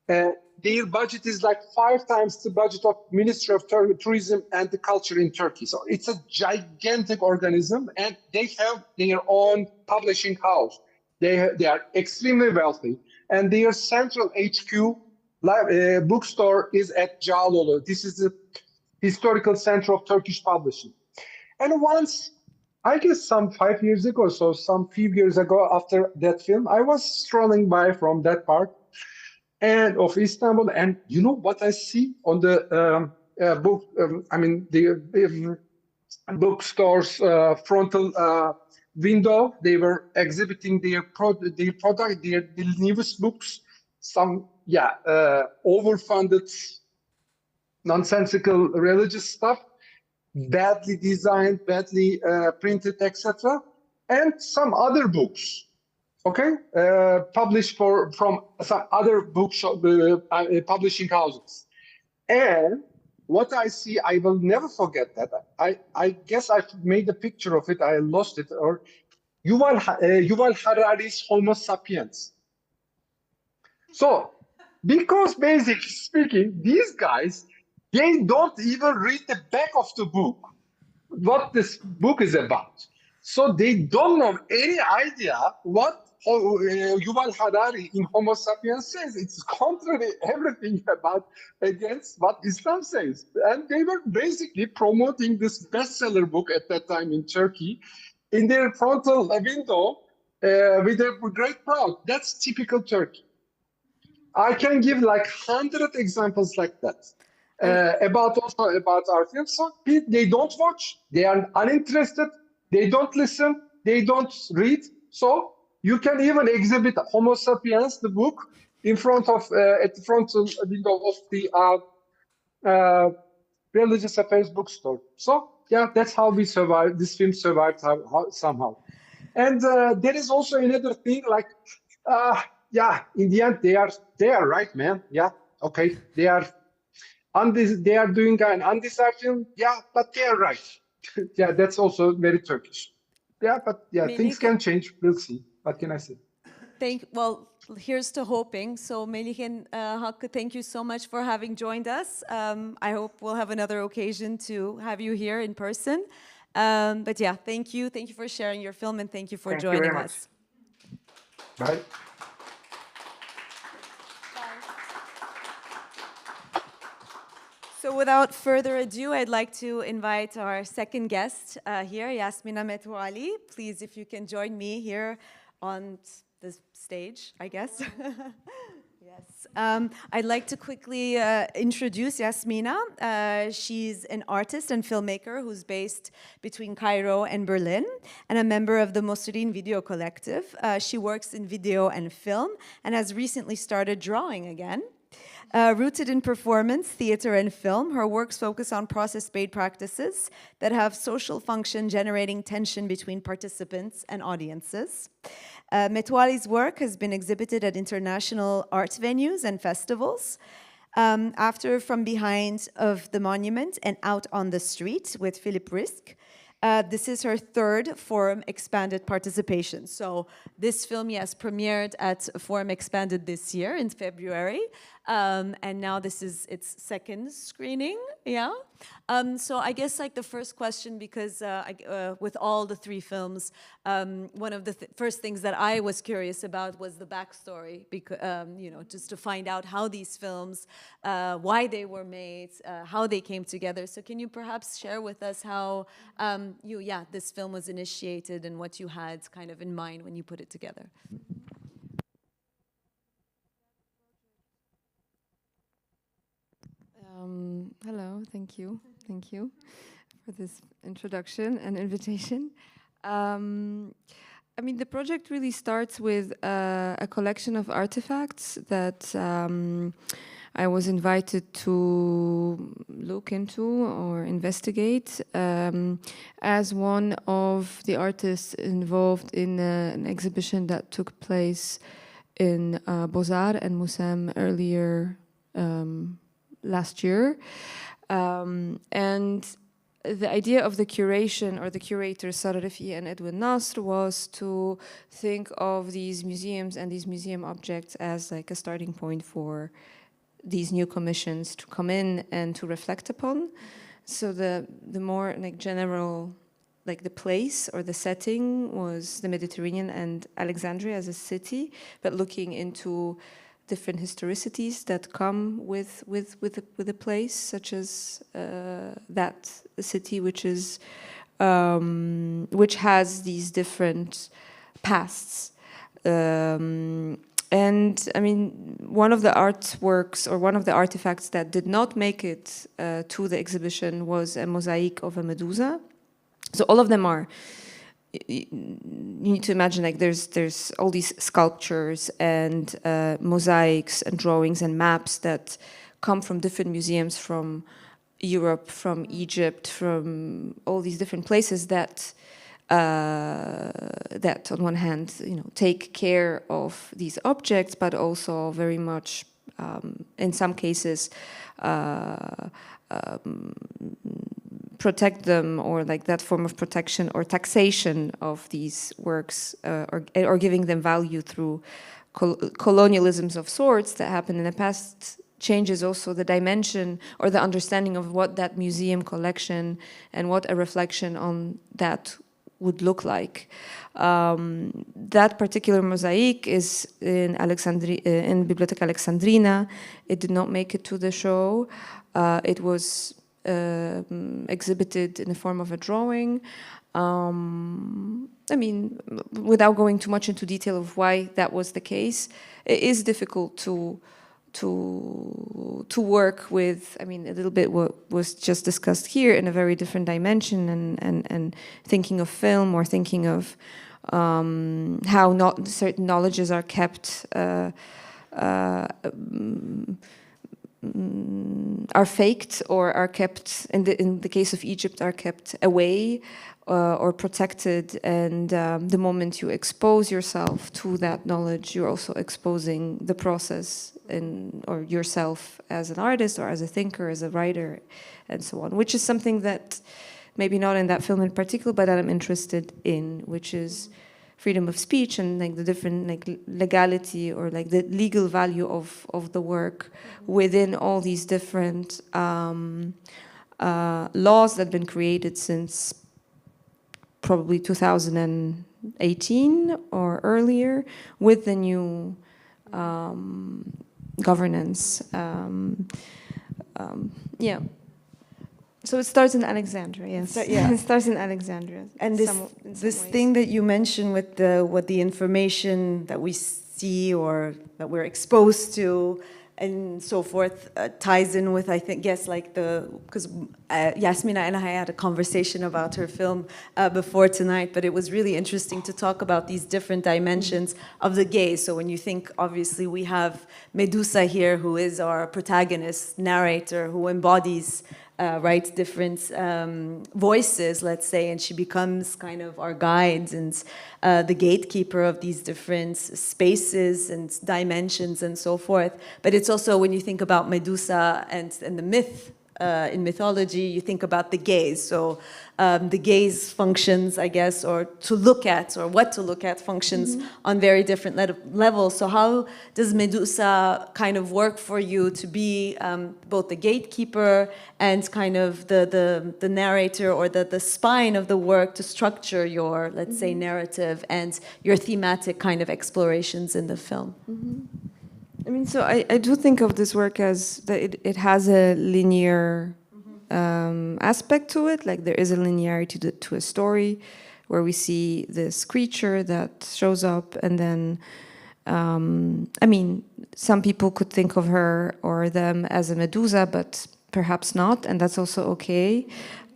S11: their budget is like 5 times the budget of Ministry of Tourism and the Culture in Turkey. So it's a gigantic organism, and they have their own publishing house. They are extremely wealthy, and their central HQ bookstore is at Cağaloğlu. This is the historical center of Turkish publishing. And once, I guess some 5 years ago, so some few years ago after that film, I was strolling by from that part and of Istanbul, and you know what I see on the bookstore's frontal window? They were exhibiting their newest books, some overfunded, nonsensical religious stuff, badly designed, badly printed, etc., and some other books, okay, published from some other bookshop publishing houses. And what I see, I will never forget that. I guess I've made a picture of it. I lost it. Or Yuval Harari's Homo sapiens. So, because basically speaking, these guys, they don't even read the back of the book, what this book is about. So they don't have any idea what Yuval Harari in Homo sapiens says. It's contrary everything against what Islam says. And they were basically promoting this bestseller book at that time in Turkey in their frontal window with a great pride. That's typical Turkey. I can give like 100 examples like that. About our films. So they don't watch, they are uninterested, they don't listen, they don't read. So you can even exhibit Homo sapiens, the book, in front of at the front window of the religious affairs bookstore. So yeah, that's how we survived. This film survived somehow. And there is also another thing, like in the end they are right, man. Yeah, okay, they are doing an undesired film, but they are right. Yeah, that's also very Turkish. Yeah, but things can change. We'll see. What can I say?
S2: Well, here's to hoping. So Melih and Hakkı, thank you so much for having joined us. I hope we'll have another occasion to have you here in person. But yeah, thank you. Thank you for sharing your film, and thank you for joining us.
S11: Bye.
S2: So without further ado, I'd like to invite our second guest here, Yasmina Metwali. Please, if you can join me here on the stage, I guess. Yes. I'd like to quickly introduce Yasmina. She's an artist and filmmaker who's based between Cairo and Berlin, and a member of the Mosrin Video Collective. She works in video and film and has recently started drawing again. Rooted in performance, theater, and film, her works focus on process-based practices that have social function, generating tension between participants and audiences. Metwali's work has been exhibited at international art venues and festivals. After From Behind of the Monument and Out on the Street with Philip Risk. This is her third Forum Expanded participation. So this film, yes, premiered at Forum Expanded this year in February. And now this is its second screening, yeah? So I guess like the first question, because with all the three films, one of the first things that I was curious about was the backstory, because, just to find out how these films, why they were made, how they came together. So can you perhaps share with us how this film was initiated and what you had kind of in mind when you put it together?
S6: Hello, thank you
S18: for this introduction and invitation. I mean, the project really starts with a collection of artifacts that I was invited to look into or investigate as one of the artists involved in an exhibition that took place in Beaux-Arts and Museum earlier last year. And the idea of the curation or the curators, Sara Rifi and Edwin Nasr, was to think of these museums and these museum objects as like a starting point for these new commissions to come in and to reflect upon. So the more like general, like the place or the setting was the Mediterranean and Alexandria as a city, but looking into different historicities that come with a place, such as that city, which is which has these different pasts. And I mean, one of the artworks or one of the artifacts that did not make it to the exhibition was a mosaic of a Medusa. So all of them are, you need to imagine, like there's all these sculptures and mosaics and drawings and maps that come from different museums from Europe, from Egypt, from all these different places that that on one hand, you know, take care of these objects, but also very much, in some cases, protect them, or like that form of protection or taxation of these works, or giving them value through colonialisms of sorts that happened in the past, changes also the dimension or the understanding of what that museum collection and what a reflection on that would look like. That particular mosaic is in Biblioteca Alexandrina. It did not make it to the show. It was exhibited in the form of a drawing. I mean, without going too much into detail of why that was the case, it is difficult to work with, I mean, a little bit what was just discussed here in a very different dimension, and thinking of film, or thinking of how not certain knowledges are kept, are faked, or are kept, in the case of Egypt, are kept away or protected. And the moment you expose yourself to that knowledge, you're also exposing the process or yourself as an artist, or as a thinker, as a writer, and so on, which is something that maybe not in that film in particular, but that I'm interested in, which is freedom of speech and like the different like legality, or like the legal value of the work within all these different laws that have been created since probably 2018 or earlier, with the new governance. Yeah. So it starts in Alexandria, yes.
S2: Yeah.
S18: It starts in Alexandria.
S2: And this thing that you mentioned with the information that we see or that we're exposed to and so forth ties in with, I think, yes, like because Yasmina and I had a conversation about her film before tonight, but it was really interesting to talk about these different dimensions of the gaze. So when you think, obviously, we have Medusa here, who is our protagonist, narrator, who embodies different voices, let's say, and she becomes kind of our guide and the gatekeeper of these different spaces and dimensions and so forth. But it's also, when you think about Medusa and the myth, in mythology, you think about the gaze. So the gaze functions, I guess, or to look at, or what to look at functions on very different levels. So how does Medusa kind of work for you to be both the gatekeeper and kind of the narrator, or the spine of the work to structure your, let's say, narrative and your thematic kind of explorations in the film?
S18: I mean, so I do think of this work as that it has a linear aspect to it. Like there is a linearity to a story, where we see this creature that shows up, and then, I mean, some people could think of her or them as a Medusa, but perhaps not, and that's also okay.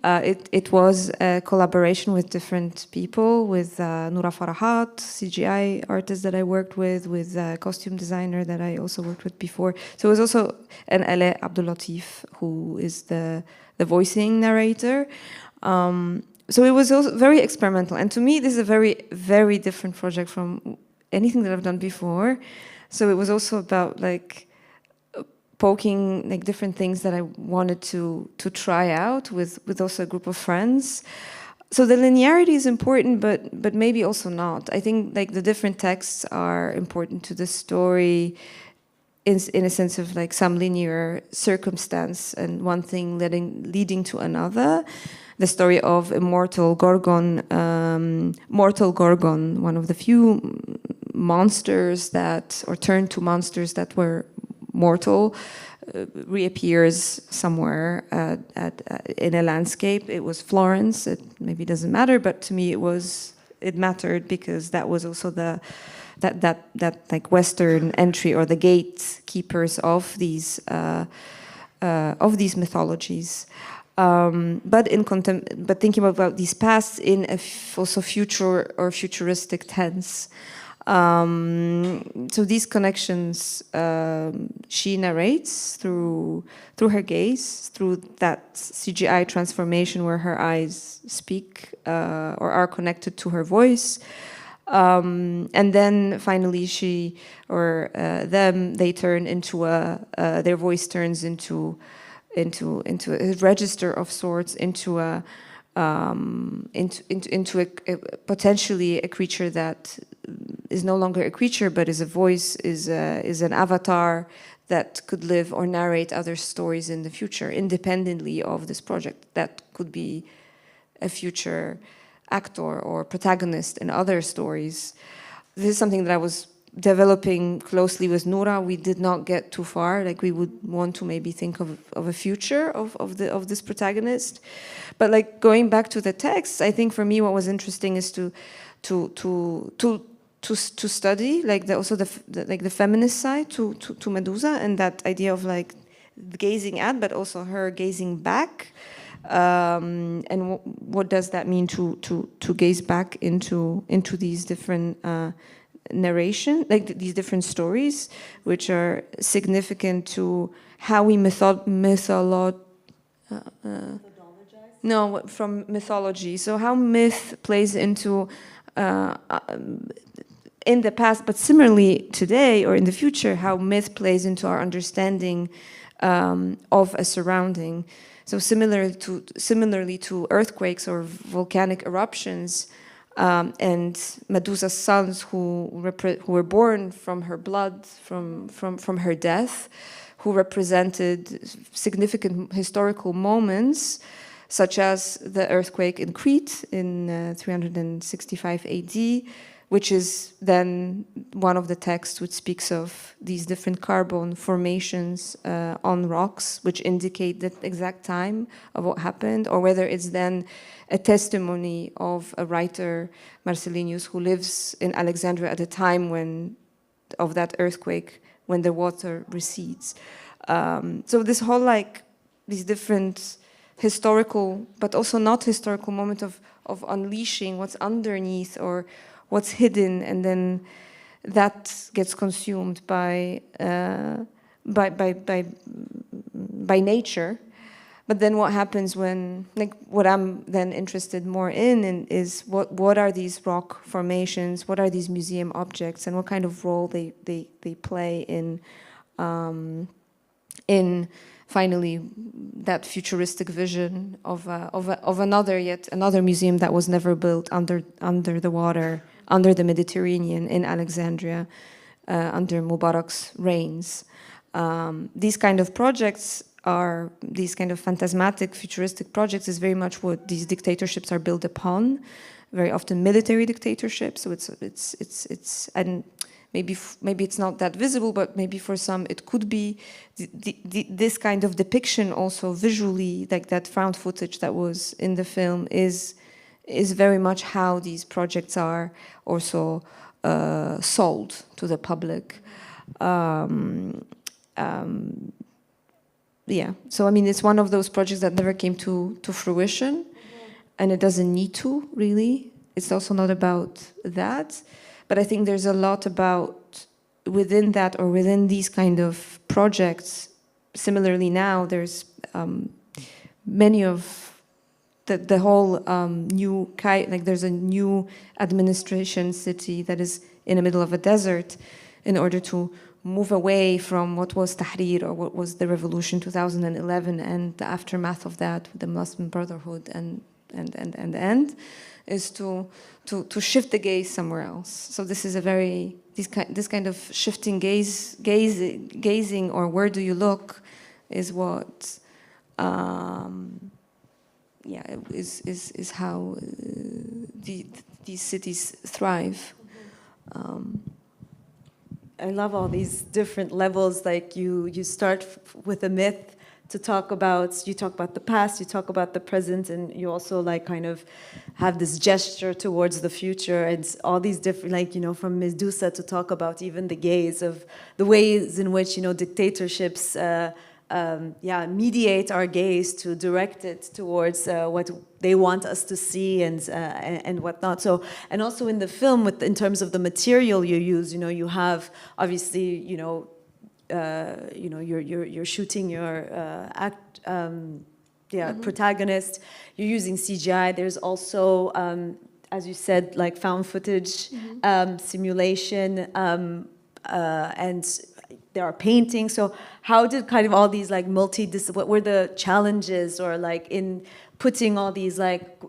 S18: It was a collaboration with different people, with Noura Farahat, CGI artist that I worked with a costume designer that I also worked with before. So it was also an Ale Abdulatif, who is the voicing narrator. So it was also very experimental. And to me, this is a very, very different project from anything that I've done before. So it was also about like poking like different things that I wanted to try out with also a group of friends. So the linearity is important, but maybe also not. I think like the different texts are important to the story in a sense of like some linear circumstance and one thing leading to another. The story of immortal Gorgon, mortal Gorgon, one of the few monsters that, or turned to monsters that were mortal, reappears somewhere in a landscape. It was Florence. It maybe doesn't matter, but to me it mattered because that was also that like Western entry or the gatekeepers of these mythologies. But thinking about these pasts in also future or futuristic tense. So these connections she narrates through her gaze, through that CGI transformation where her eyes speak or are connected to her voice. And then finally she or them, they turn into their voice turns into a register of sorts, into a potentially a creature that is no longer a creature, but is a voice, is an avatar that could live or narrate other stories in the future, independently of this project. That could be a future actor or protagonist in other stories. This is something that I was developing closely with Noura. We did not get too far. Like we would want to maybe think of a future of this protagonist. But like going back to the text, I think for me what was interesting is to study like also the feminist side to Medusa, and that idea of like gazing at, but also her gazing back, and what does that mean to gaze back into these different narration, like these different stories, which are significant to how we from mythology. So how myth plays into in the past, but similarly today or in the future, how myth plays into our understanding of a surrounding. So similarly to earthquakes or volcanic eruptions, and Medusa's sons who were born from her blood, from her death, who represented significant historical moments, such as the earthquake in Crete in 365 AD, which is then one of the texts which speaks of these different carbon formations on rocks, which indicate the exact time of what happened, or whether it's then a testimony of a writer, Marcellinus, who lives in Alexandria at the time of that earthquake, when the water recedes. So this whole these different historical, but also not historical moment of unleashing what's underneath or what's hidden, and then that gets consumed by nature. But then what happens when, what I'm then interested more in is what are these rock formations, what are these museum objects, and what kind of role they play in finally that futuristic vision of another museum that was never built under the water, under the Mediterranean in Alexandria, under Mubarak's reigns. These kind of projects are, these kind of phantasmatic futuristic projects is very much what these dictatorships are built upon, very often military dictatorships. So it's and maybe it's not that visible, but maybe for some it could be. This kind of depiction also visually, like that found footage that was in the film, is very much how these projects are also sold to the public. yeah, so I mean, it's one of those projects that never came to fruition, and it doesn't need to, really. It's also not about that, but I think there's a lot about within that, or within these kind of projects. Similarly now, there's many of the whole new like there's a new administration city that is in the middle of a desert in order to move away from what was Tahrir, or what was the revolution 2011 and the aftermath of that with the Muslim Brotherhood and is to shift the gaze somewhere else. So this is a very this kind of shifting gazing, or where do you look, is what is how these cities thrive.
S2: I love all these different levels. Like you start with a myth to talk about, you talk about the past, you talk about the present, and you also like kind of have this gesture towards the future, and all these different, like, you know, from Medusa to talk about even the gaze of the ways in which, you know, dictatorships mediate our gaze to direct it towards what they want us to see and whatnot. So, and also in the film, in terms of the material you use, you know, you have obviously, you're shooting your protagonist. You're using CGI. There's also, as you said, like found footage, simulation, and there are paintings. So how did kind of all these like what were the challenges, or like in putting all these like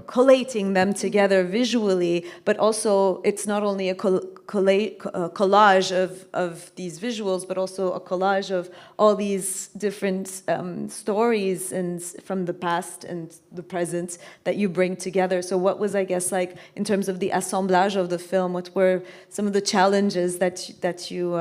S2: collating them together visually, but also it's not only a collage of these visuals, but also a collage of all these different stories and from the past and the present that you bring together. So what was, I guess, like in terms of the assemblage of the film, what were some of the challenges that you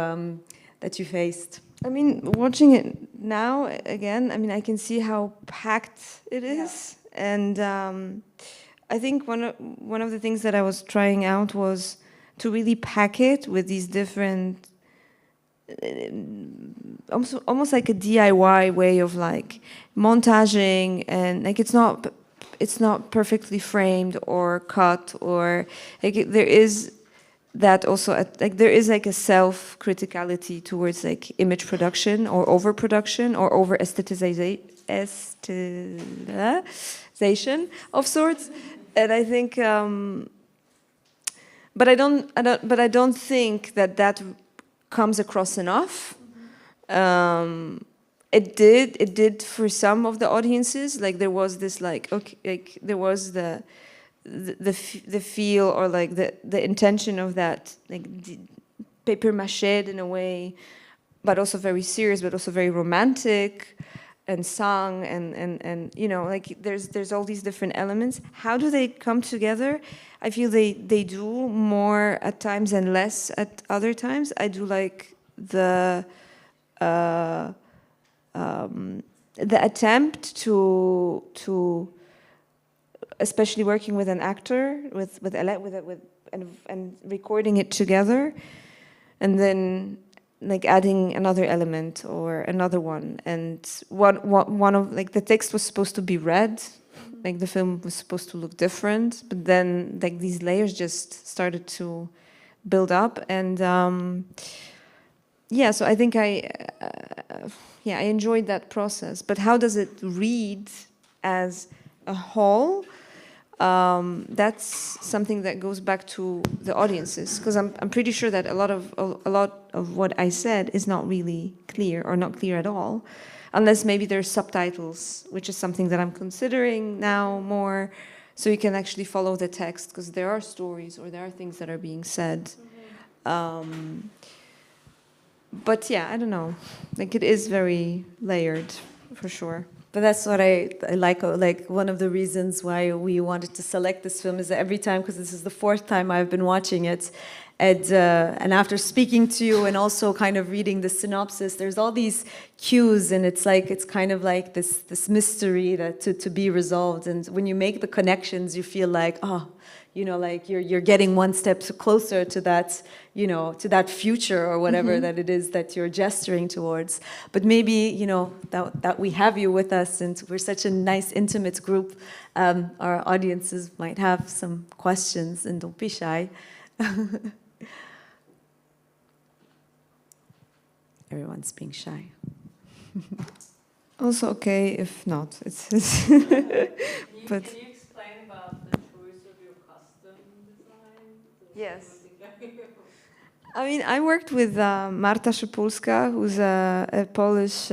S2: faced?
S18: I mean, watching it now again, I mean, I can see how packed it is, and I think one of the things that I was trying out was to really pack it with these different, almost like a DIY way of like montaging, and like it's not perfectly framed or cut, or like there is that also, like there is like a self-criticality towards like image production or overproduction or over aestheticization of sorts, and I think, but I don't think that comes across enough. It did for some of the audiences. Like there was this like, okay, like there was the feel, or like the intention of that, like paper maché in a way, but also very serious, but also very romantic and sung, and you know, like there's all these different elements. How do they come together? I feel they do more at times and less at other times. I do like the attempt to especially working with an actor, and recording it together, and then like adding another element or another one. And one of like the text was supposed to be read, like the film was supposed to look different, but then like these layers just started to build up, and so I think I enjoyed that process. But how does it read as a whole? That's something that goes back to the audiences, because I'm pretty sure that a lot of what I said is not really clear, or not clear at all, unless maybe there's subtitles, which is something that I'm considering now more, so you can actually follow the text, because there are stories or there are things that are being said. But yeah, I don't know, like it is very layered for sure.
S2: But that's what I like one of the reasons why we wanted to select this film is that every time, because this is the fourth time I've been watching it, and after speaking to you and also kind of reading the synopsis, there's all these cues, and it's kind of like this mystery that to be resolved. And when you make the connections, you feel like, oh, you know, like you're getting one step closer to that, you know, to that future or whatever that it is that you're gesturing towards. But maybe, you know, that we have you with us, and we're such a nice, intimate group, our audiences might have some questions, and don't be shy. Everyone's being shy.
S18: Also okay if not. It's but
S2: Can you explain about the choice of your costume design?
S18: Yes. I mean, I worked with Marta Szepulska, who's a Polish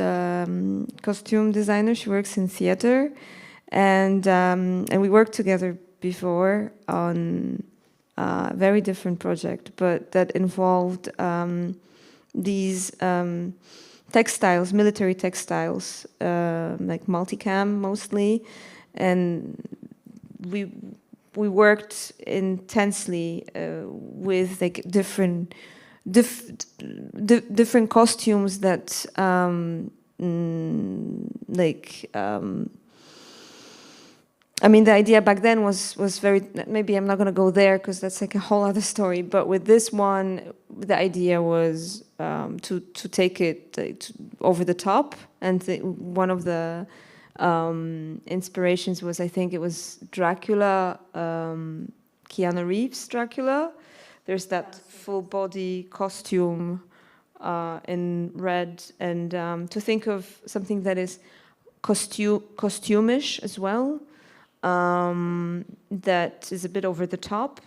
S18: costume designer. She works in theater, and we worked together before on a very different project, but that involved these textiles, military textiles, like multicam mostly, and we worked intensely with like different costumes that I mean, the idea back then was very, maybe I'm not going to go there because that's like a whole other story, but with this one, the idea was to take it over the top, and one of the inspirations was, I think it was Dracula, Keanu Reeves' Dracula. There's that full body costume in red, and to think of something that is costumish as well, that is a bit over the top,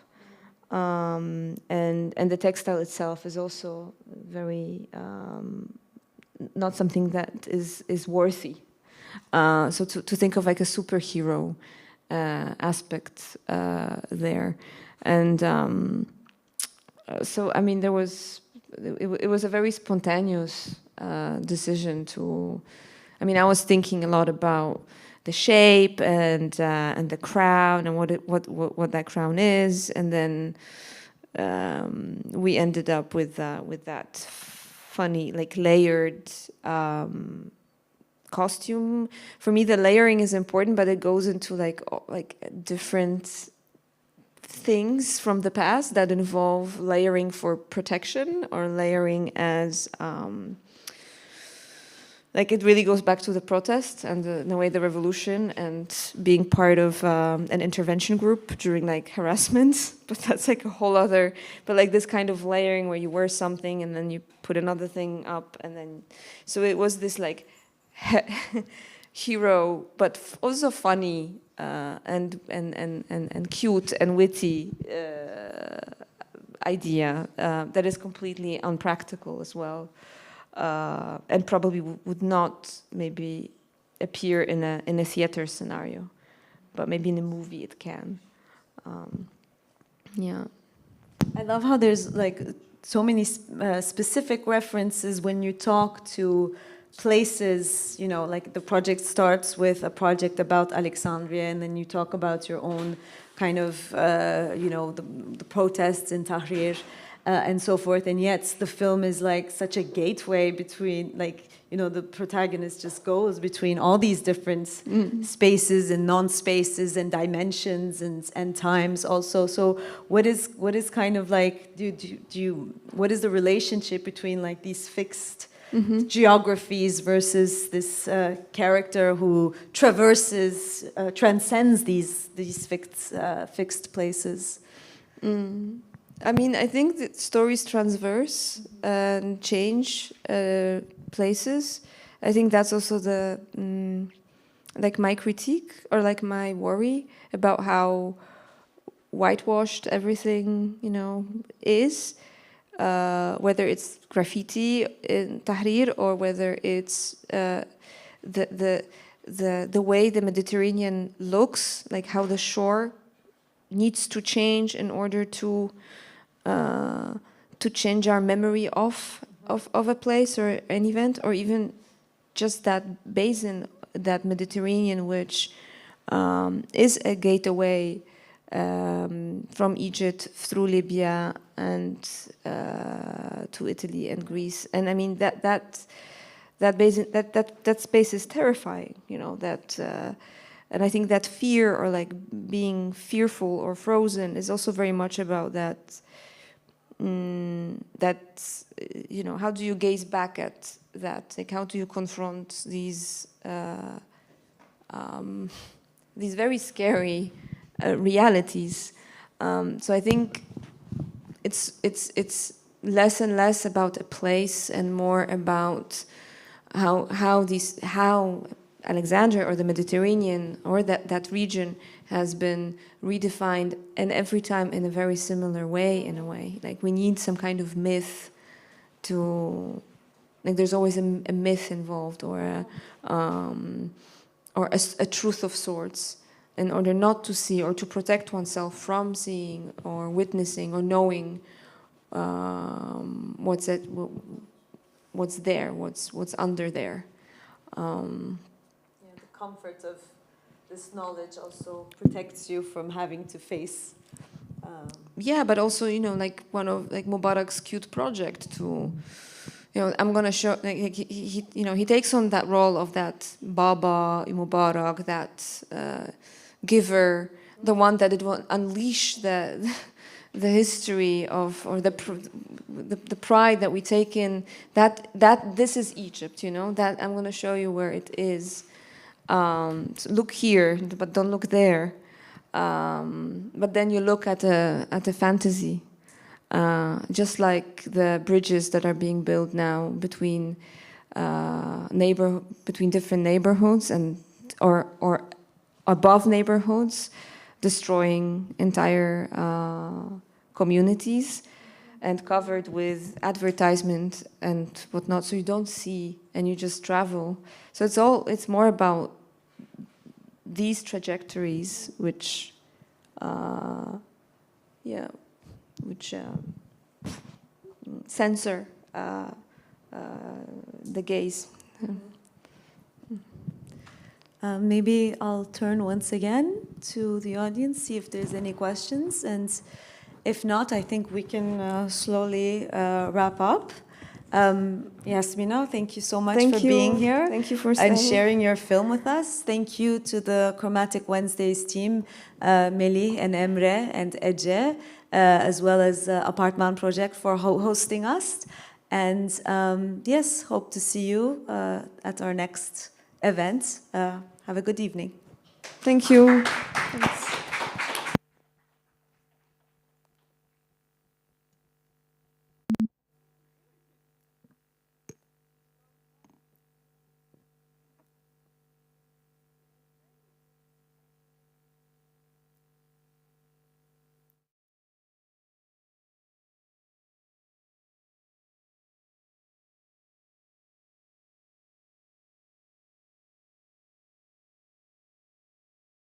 S18: and the textile itself is also very not something that is worthy. So to think of like a superhero aspect there, and so I mean it was a very spontaneous decision to. I mean, I was thinking a lot about the shape and the crown and what that crown is, and then we ended up with that funny, like, layered costume. For me, the layering is important, but it goes into like different things from the past that involve layering for protection or layering as like it really goes back to the protest and the way the revolution and being part of an intervention group during like harassment. But that's like a whole other, but like this kind of layering where you wear something and then you put another thing up, and then, so it was this like hero, but also funny and cute and witty idea that is completely unpractical as well. And probably would not maybe appear in a theater scenario, but maybe in a movie it can. Yeah.
S2: I love how there's like so many specific references when you talk to places, you know, like the project starts with a project about Alexandria, and then you talk about your own kind of, you know, the protests in Tahrir. And so forth, and yet the film is like such a gateway between, like, you know, the protagonist just goes between all these different spaces and non-spaces and dimensions and times also. So what is kind of like, what is the relationship between like these fixed geographies versus this character who transcends these fixed places?
S18: I mean, I think that stories transverse and change places. I think that's also the like my critique or like my worry about how whitewashed everything, you know, is. Whether it's graffiti in Tahrir or whether it's the way the Mediterranean looks, like how the shore needs to change in order to change our memory of a place or an event, or even just that basin, that Mediterranean, which is a gateway from Egypt through Libya and to Italy and Greece. And I mean that basin, that space is terrifying. You know, that And I think that fear, or like being fearful or frozen, is also very much about that. How do you gaze back at that? Like, how do you confront these very scary realities? So I think it's less and less about a place and more about how Alexandria or the Mediterranean or that region has been redefined, and every time in a very similar way, in a way. Like, we need some kind of myth to, like, there's always a myth involved, or a truth of sorts, in order not to see, or to protect oneself from seeing or witnessing or knowing what's there, what's under there.
S2: The comfort of this knowledge also protects you from having to face.
S18: Yeah, but also, like one of Mubarak's cute project to, I'm gonna show. Like, he takes on that role of that Baba Mubarak, that giver, the one that it will unleash the history of, or the pride that we take in that this is Egypt. That I'm gonna show you where it is. So look here, but don't look there. But then you look at a fantasy, just like the bridges that are being built now between different neighborhoods or above neighborhoods, destroying entire communities, and covered with advertisement and whatnot, so you don't see and you just travel. So it's more about these trajectories which censor the gaze.
S2: Maybe I'll turn once again to the audience, see if there's any questions, and if not, I think we can slowly wrap up. Yasmina, thank you so much for being here.
S18: Thank you for staying.
S2: And sharing your film with us. Thank you to the Chromatic Wednesdays team, Melih and Emre and Ece, as well as Apartman Project for hosting us. And yes, hope to see you at our next event. Have a good evening.
S18: Thank you. Thanks.